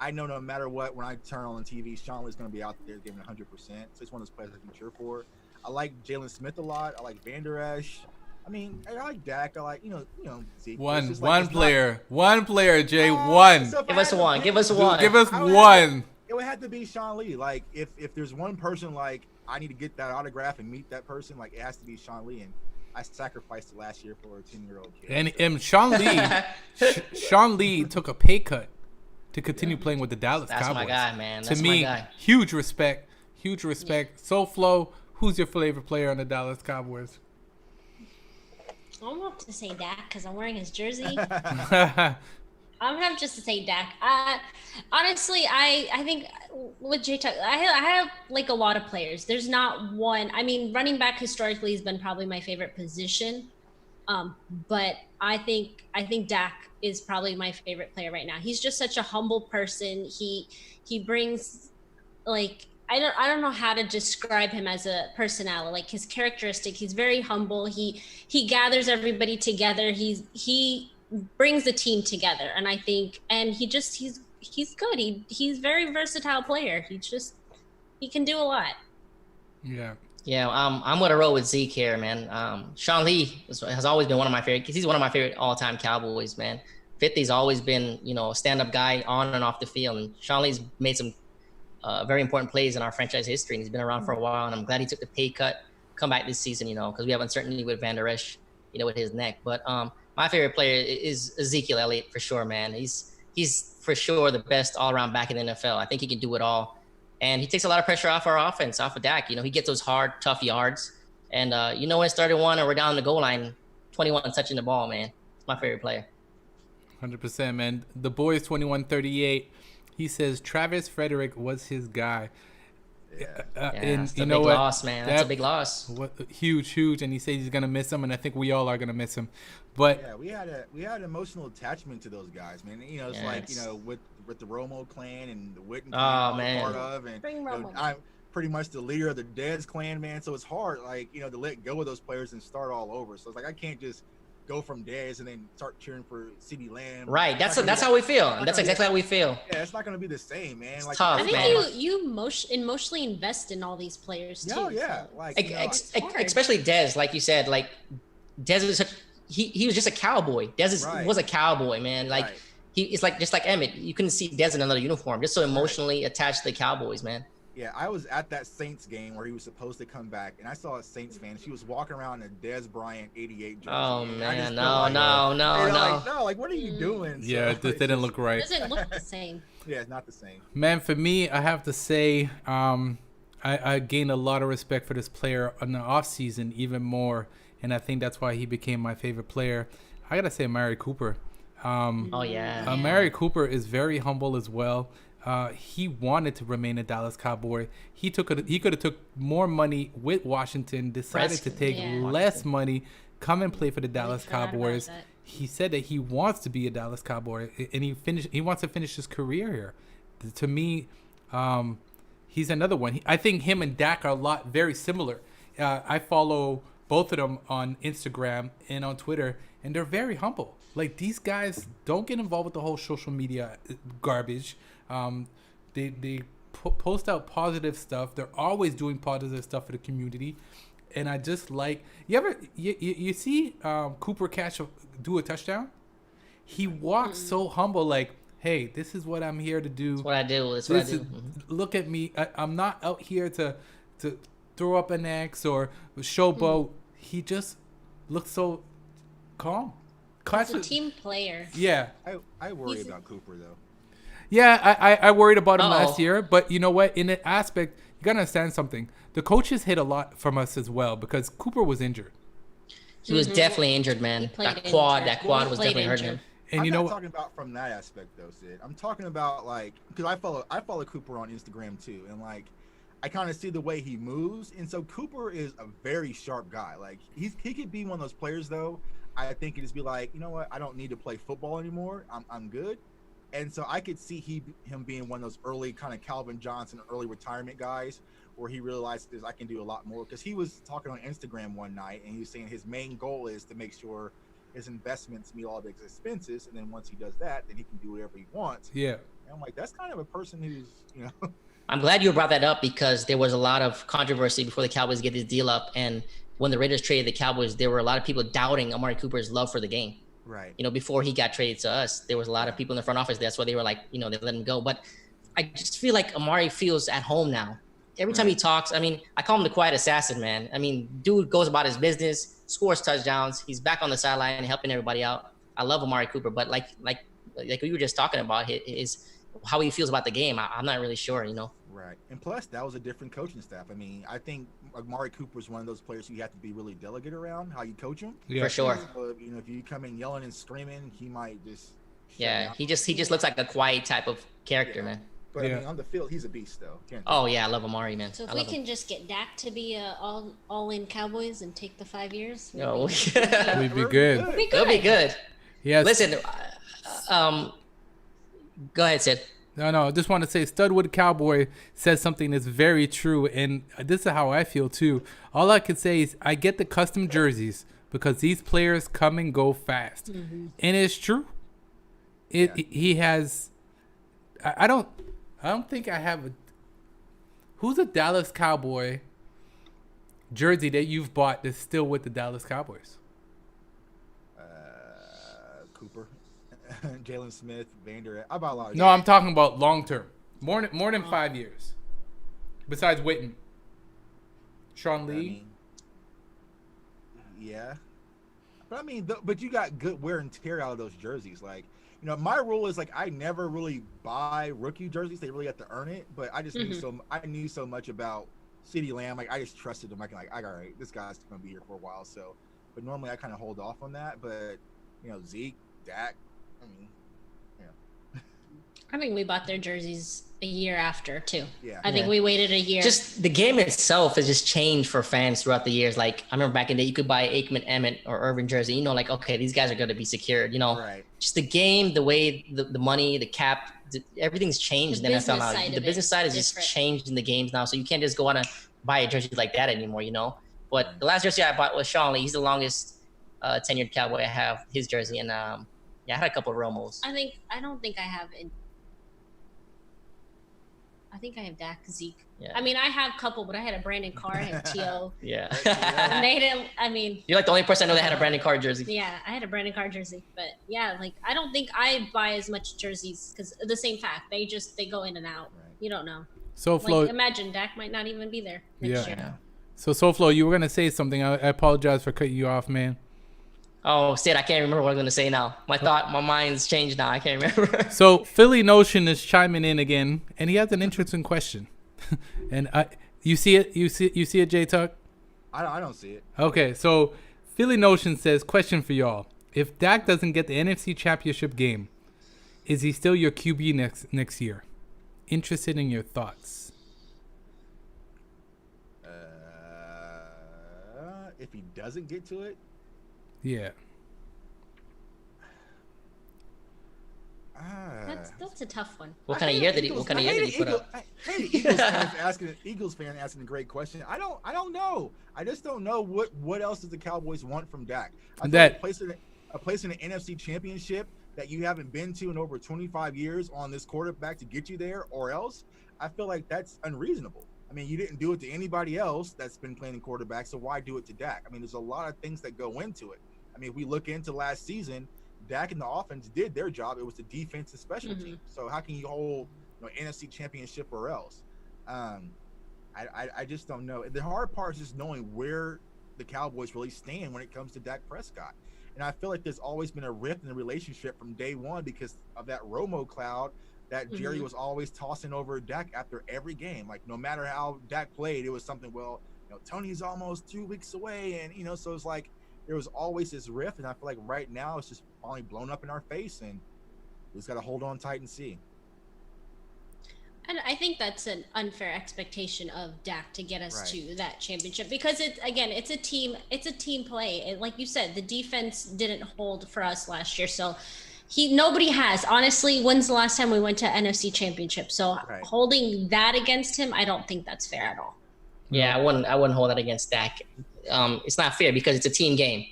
I know no matter what, when I turn on the TV, Sean Lee's going to be out there giving 100%. So he's one of those players I can cheer for. I like Jalen Smith a lot. I like Van Der Esch. I mean, I like Dak. I like, you know, Zeke. One player, Jay. One. Give us one. Give us one. It would have to be Sean Lee. Like, if there's one person, like, I need to get that autograph and meet that person, like, it has to be Sean Lee. And I sacrificed it last year for a 10-year-old kid. And Sean Lee took a pay cut to continue playing with the Dallas Cowboys. That's my guy, man. That's my guy. Huge respect. SoFlo, who's your favorite player on the Dallas Cowboys? I'm going to say Dak because I'm wearing his jersey. I'm gonna have just to say Dak. Honestly, I think with J Tuck, I have like a lot of players. There's not one. I mean, running back historically has been probably my favorite position. But I think Dak is probably my favorite player right now. He's just such a humble person. He brings, like, I don't know how to describe him as a personality. Like, his characteristic, he's very humble. He gathers everybody together. He brings the team together, and I think, and he's good. He's a very versatile player. He can do a lot. Yeah. Yeah, I'm gonna roll with Zeke here, man. Sean Lee has always been one of my favorite, because he's one of my favorite all-time Cowboys, man. 50's always been, you know, a stand-up guy on and off the field, and Sean Lee's made some very important plays in our franchise history, and he's been around for a while, and I'm glad he took the pay cut, come back this season, you know, because we have uncertainty with Van Der Esch, you know, with his neck. But my favorite player is Ezekiel Elliott for sure, man. He's for sure the best all-around back in the NFL. I think he can do it all. And he takes a lot of pressure off our offense, off of Dak. You know, he gets those hard, tough yards. And, when it's 31 or we're down the goal line, 21 touching the ball, man. It's my favorite player. 100%, man. The boys 2138. He says Travis Frederick was his guy. Yeah. Yeah, And that's a you big know what? loss, man. That's a big loss. What huge, and he says he's gonna miss him, and I think we all are gonna miss him. But Yeah, we had an emotional attachment to those guys, man. You know, it's like, you Yes. know, with the Romo clan and the Witten clan Oh, I'm man. part of, and Bring you know, Romo. I'm pretty much the leader of the Dez clan, man. So it's hard, like, you know, to let go of those players and start all over. So it's like I can't just go from Dez and then start cheering for CeeDee Lamb. Right. It's not gonna That's be- how we feel. not That's gonna be- exactly how we feel. Yeah, it's not going to be the same, man. It's Like tough, I think man. you emotionally invest in all these players too. Oh yeah, so- like you know, Ex- It's hard. especially Dez, like you said, like Dez is such, he was just a cowboy. Right. Was a cowboy, man. Like right. it's like just like Emmett. You couldn't see Dez in another uniform. Just so emotionally attached to the Cowboys, man. Yeah, I was at that Saints game where he was supposed to come back, and I saw a Saints fan. She was walking around in a Dez Bryant '88 jersey. Oh and I just man, felt no, like, no. like what are you doing? yeah, So, this didn't look It right. doesn't look the same. Yeah, it's not the same. Man, for me, I have to say, I gained a lot of respect for this player in the offseason, even more, and I think that's why he became my favorite player. I gotta say, Amari Cooper. Oh yeah. Amari Cooper is very humble as well. He wanted to remain a Dallas Cowboy. He could have took more money with Washington, decided to take Yeah. less money, come and play for the Dallas forgot about Cowboys. that. He said that he wants to be a Dallas Cowboy, and he wants to finish his career here. To me, he's another one. I think him and Dak are very similar. I follow both of them on Instagram and on Twitter, and they're very humble. Like, these guys don't get involved with the whole social media garbage. They post out positive stuff. They're always doing positive stuff for the community, and I just like. You see Cooper do a touchdown? He walks so humble, like, hey, this is what I'm here to do. That's what I do. That's what I This do. is, look at me. I'm not out here to throw up an X or showboat. He just looks so calm. He's a team player. Yeah. I worry He's- about Cooper though. Yeah, I worried about him Uh-oh. last year, but you know what? In an aspect, you gotta understand something. The coaches hit a lot from us as well because Cooper was injured, He was definitely injured, man. played That quad injured. was Played definitely hurting him. injured. and I'm you not know what? talking about from that aspect though, Sid. I'm talking about like because I follow Cooper on Instagram too, and like I kind of see the way he moves, and so Cooper is a very sharp guy. Like he could be one of those players though. I think it just be like, you know what? I don't need to play football anymore. I'm good. And so I could see him being one of those early kind of Calvin Johnson, early retirement guys, where he realizes I can do a lot more. Because he was talking on Instagram one night, and he was saying his main goal is to make sure his investments meet all of his expenses, and then once he does that, then he can do whatever he wants. Yeah. And I'm like, that's kind of a person who's, you know, I'm glad you brought that up because there was a lot of controversy before the Cowboys get this deal up. And when the Raiders traded the Cowboys, there were a lot of people doubting Amari Cooper's love for the game. right. You know, before he got traded to us, there was a lot of people in the front office. That's why they were like, you know, they let him go. But I just feel like Amari feels at home now. Every time he talks, I mean, I call him the quiet assassin, man. I mean, dude goes about his business, scores touchdowns. He's back on the sideline helping everybody out. I love Amari Cooper, but like we were just talking about, is how he feels about the game. I'm not really sure, you know. Right. And plus, that was a different coaching staff. I mean, I think Amari Cooper is one of those players who you have to be really delicate around how you coach him. Yeah. For sure. So, you know, if you come in yelling and screaming, he might just shut Yeah, down. he just looks like a quiet type of character, Yeah. man. But I Yeah. mean, on the field, he's a beast, though. Can't Oh yeah, I love Amari, man. So if I we love him. can just get Dak to be all in Cowboys and take the 5 years, we'd No, be- We'd be good. we'd be it'll be good. Yes. Listen, go ahead, Sid. No, I just want to say Studwood Cowboy says something that's very true, and this is how I feel too. All I can say is I get the custom jerseys because these players come and go fast, and it's true. He has. I don't think I have a. Who's a Dallas Cowboy jersey that you've bought that's still with the Dallas Cowboys? Cooper, Jalen Smith, Vander. I bought a lot of. No, I'm talking about long term, more than 5 years. Besides Witten, Sean I Lee. mean, yeah, but I mean, but you got good wear and tear out of those jerseys. Like, you know, my rule is like I never really buy rookie jerseys; they really have to earn it. But I just knew so much about CeeDee Lamb. Like, I just trusted him. I can all right, this guy's gonna be here for a while. So, but normally I kind of hold off on that. But you know, Zeke, Dak, I mean, I think we bought their jerseys a year after too. Yeah. I think we waited a year. Just the game itself has just changed for fans throughout the years. Like I remember back in the day, you could buy Aikman, Emmett, or Irvin jersey. You know, like okay, these guys are going to be secured. You know, Right. just the game, the way the money, the cap, everything's changed The in the NFL business now. side The of business it side is is just different. changed in the games now. So you can't just go out and buy a jersey like that anymore. You know. But the last jersey I bought was Sean Lee. He's the longest tenured Cowboy I have. His jersey, and yeah, I had a couple of Romos. I don't think I have. I think I have Dak, Zeke. Yeah. I mean, I have a couple, but I had a Brandon Carr, I had T.O. Yeah. And they didn't. I mean, You're like the only person I know that had a Brandon Carr jersey. yeah, I had a Brandon Carr jersey, but yeah, like I don't think I buy as much jerseys because the same fact they go in and out. Right. You don't know. SoFlo, Like imagine Dak might not even be there next Yeah. year. so SoFlo, you were gonna say something. I apologize for cutting you off, man. Oh, Sid, I can't remember what I'm going to say now. My mind's changed now. I can't remember. So Philly Notion is chiming in again, and he has an interesting question. And you see it, J Tuck. I don't see it. Okay, so Philly Notion says, question for y'all: if Dak doesn't get the NFC Championship game, is he still your QB next year? Interested in your thoughts. If he doesn't get to it, Yeah. That's a tough one. What kind of year did he put up? I hate Eagles fan asking a great question. I don't know. I just don't know what else does the Cowboys want from Dak. I feel like a place in the NFC Championship that you haven't been to in over 25 years on this quarterback to get you there, or else I feel like that's unreasonable. I mean, you didn't do it to anybody else that's been playing quarterback, so why do it to Dak? I mean, there's a lot of things that go into it. I mean, if we look into last season, Dak and the offense did their job. It was the defense and special teams. So how can you hold NFC Championship or else? I just don't know. The hard part is just knowing where the Cowboys really stand when it comes to Dak Prescott. And I feel like there's always been a rift in the relationship from day one because of that Romo cloud that Jerry was always tossing over Dak after every game. Like no matter how Dak played, it was something, well, Tony's almost 2 weeks away. And, so it's like there was always this rift. And I feel like right now it's just finally blown up in our face. And we just got to hold on tight and see. And I think that's an unfair expectation of Dak to get us to that championship because it's a team play. And like you said, the defense didn't hold for us last year. So nobody has. Honestly, when's the last time we went to NFC Championship? So holding that against him, I don't think that's fair at all. Yeah, I wouldn't hold that against Dak. It's not fair because it's a team game.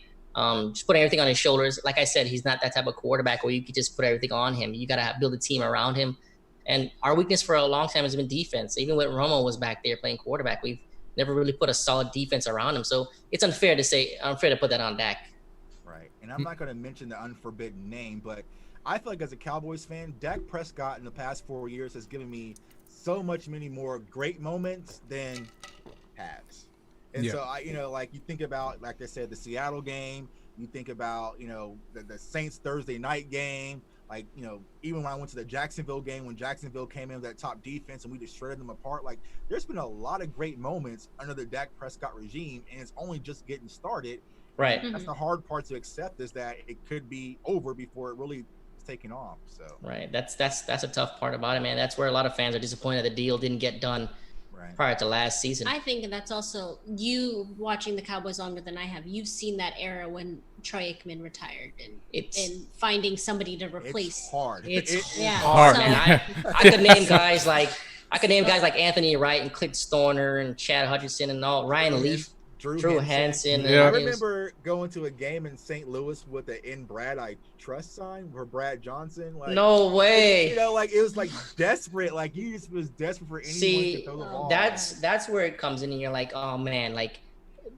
Just putting everything on his shoulders. Like I said, he's not that type of quarterback where you could just put everything on him. You got to build a team around him. And our weakness for a long time has been defense. Even when Romo was back there playing quarterback, we've never really put a solid defense around him. So it's unfair to put that on Dak. Right. And I'm not going to mention the unforbidden name, but I feel like as a Cowboys fan, Dak Prescott in the past 4 years has given me so many more great moments than has. And so like you think about, like I said, the Seattle game, you think about, the Saints Thursday night game, like, even when I went to the Jacksonville game, when Jacksonville came in with that top defense and we just shredded them apart, like there's been a lot of great moments under the Dak Prescott regime and it's only just getting started. Right. That's the hard part to accept is that it could be over before it really is taking off. So right. That's a tough part about it, man. That's where a lot of fans are disappointed the deal didn't get done prior to last season. I think that's also you watching the Cowboys longer than I have. You've seen that era when Troy Aikman retired and finding somebody to replace. It's hard. It's hard. So, man. I could name guys like Anthony Wright and Clint Stoner and Chad Hutchinson and all Ryan Leaf, Drew Hansen. Yeah. I remember going to a game in St. Louis with the "In Brad I Trust" sign for Brad Johnson. Like, no way. Like it was like desperate. Like you just was desperate for anyone to throw the ball. That's where it comes in, and you're like, oh man, like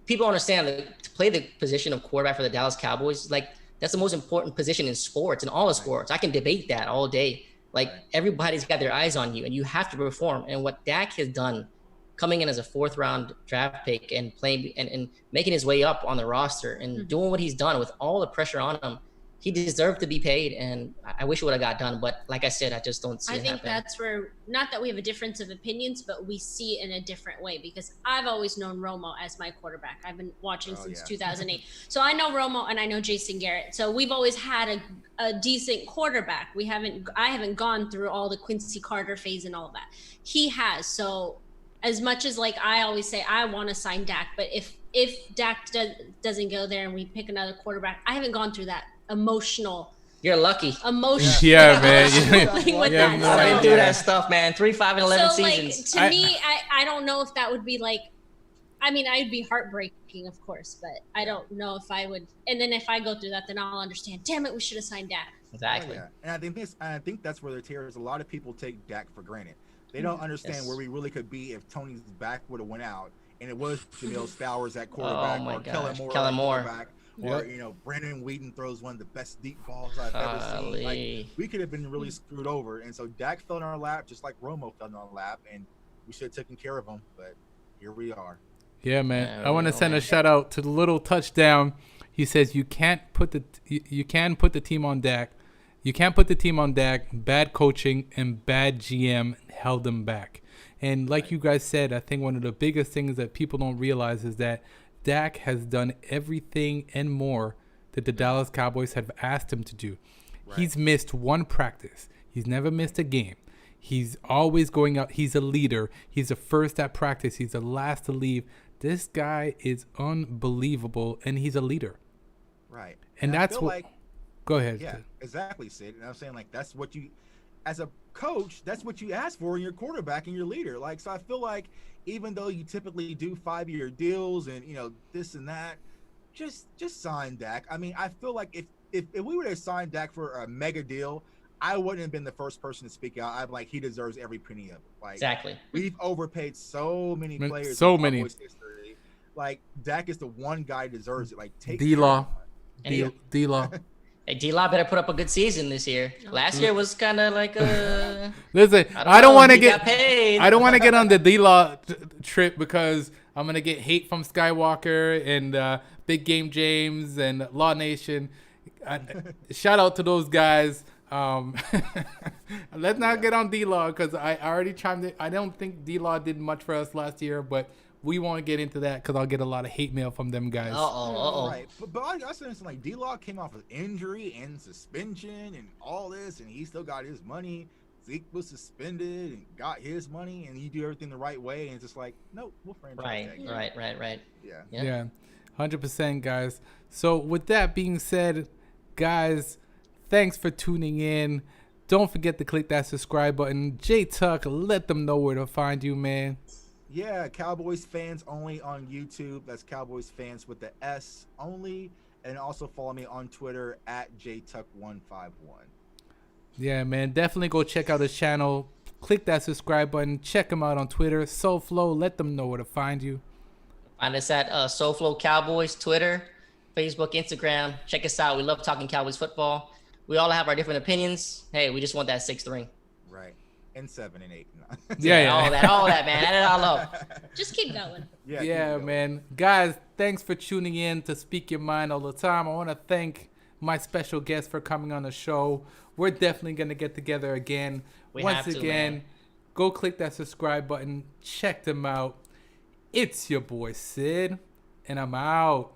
people understand that to play the position of quarterback for the Dallas Cowboys, like that's the most important position in sports, in all the sports. I can debate that all day. Like everybody's got their eyes on you, and you have to perform. And what Dak has done, coming in as a 4th round draft pick and playing and making his way up on the roster and doing what he's done with all the pressure on him, he deserved to be paid, and I wish it would have got done. But like I said, I just don't see I it think happen. that's where, not that we have a difference of opinions, but we see it in a different way, because I've always known Romo as my quarterback. I've been watching since 2008. So I know Romo and I know Jason Garrett. So we've always had a decent quarterback. I haven't gone through all the Quincy Carter phase and all of that. He has. So as much as like I always say, I want to sign Dak, but if Dak doesn't go there and we pick another quarterback, I haven't gone through that emotional. You're lucky. Yeah, man. I've been through that stuff, man. 3, 5, and 11 seasons. To me, I don't know if that would be like, I mean, I'd be heartbreaking, of course, but I don't know if I would. And then if I go through that, then I'll understand. Damn it, we should have signed Dak. Exactly. Oh, yeah. And I think that's where the tears. A lot of people take Dak for granted. They don't understand where we really could be if Tony's back would have went out and it was Jamil Stowers at quarterback, or Kellen Moore at quarterback. Or, Brandon Whedon throws one of the best deep balls I've ever seen. Like, we could have been really screwed over. And so Dak fell in our lap, just like Romo fell in our lap, and we should have taken care of him. But here we are. Yeah, man. I want to send a shout out to the little touchdown. He says you can put the team on Dak. You can't put the team on Dak. Bad coaching and bad GM held them back. And like you guys said, I think one of the biggest things that people don't realize is that Dak has done everything and more that the Dallas Cowboys have asked him to do. Right. He's missed one practice. He's never missed a game. He's always going out. He's a leader. He's the first at practice. He's the last to leave. This guy is unbelievable, and he's a leader. Right. And that's what. Go ahead. Yeah, exactly, Sid. And I'm saying, like, that's what you, as a coach, that's what you ask for in your quarterback and your leader. Like, so I feel like even though you typically do 5-year deals and, this and that, just sign Dak. I mean, I feel like if we would have signed Dak for a mega deal, I wouldn't have been the first person to speak out. I'm like, he deserves every penny of it. Like, exactly. We've overpaid so many players. So many. History. Like, Dak is the one guy who deserves it. Like, take D-Law. D-Law. Hey, D-Law better put up a good season this year. Last year was kind of like a. Listen, I don't want to get on the D-Law trip because I'm gonna get hate from Skywalker and Big Game James and Law Nation. Shout out to those guys. Let's not get on D-Law because I already chimed in. I don't think D-Law did much for us last year, but we won't get into that because I'll get a lot of hate mail from them guys. Right. But I said like D-Law came off of injury and suspension and all this, and he still got his money. Zeke was suspended and got his money, and you do everything the right way, and it's just like, nope, we'll franchise that. Right. Yeah. 100%, guys. So with that being said, guys, thanks for tuning in. Don't forget to click that subscribe button. J Tuck, let them know where to find you, man. Yeah, Cowboys fans only on YouTube. That's Cowboys fans with the S only. And also follow me on Twitter at JTuck151. Yeah, man. Definitely go check out his channel. Click that subscribe button. Check him out on Twitter. SoFlo, let them know where to find you. Find us at SoFlo Cowboys, Twitter, Facebook, Instagram. Check us out. We love talking Cowboys football. We all have our different opinions. Hey, we just want that 6th ring. Right. And 7 and 8. Yeah. All that, man. Add it all up. Just keep going. Yeah, man. Guys, thanks for tuning in to Speak Your Mind all the time. I want to thank my special guest for coming on the show. We're definitely going to get together again. Once again, go click that subscribe button. Check them out. It's your boy, Sid, and I'm out.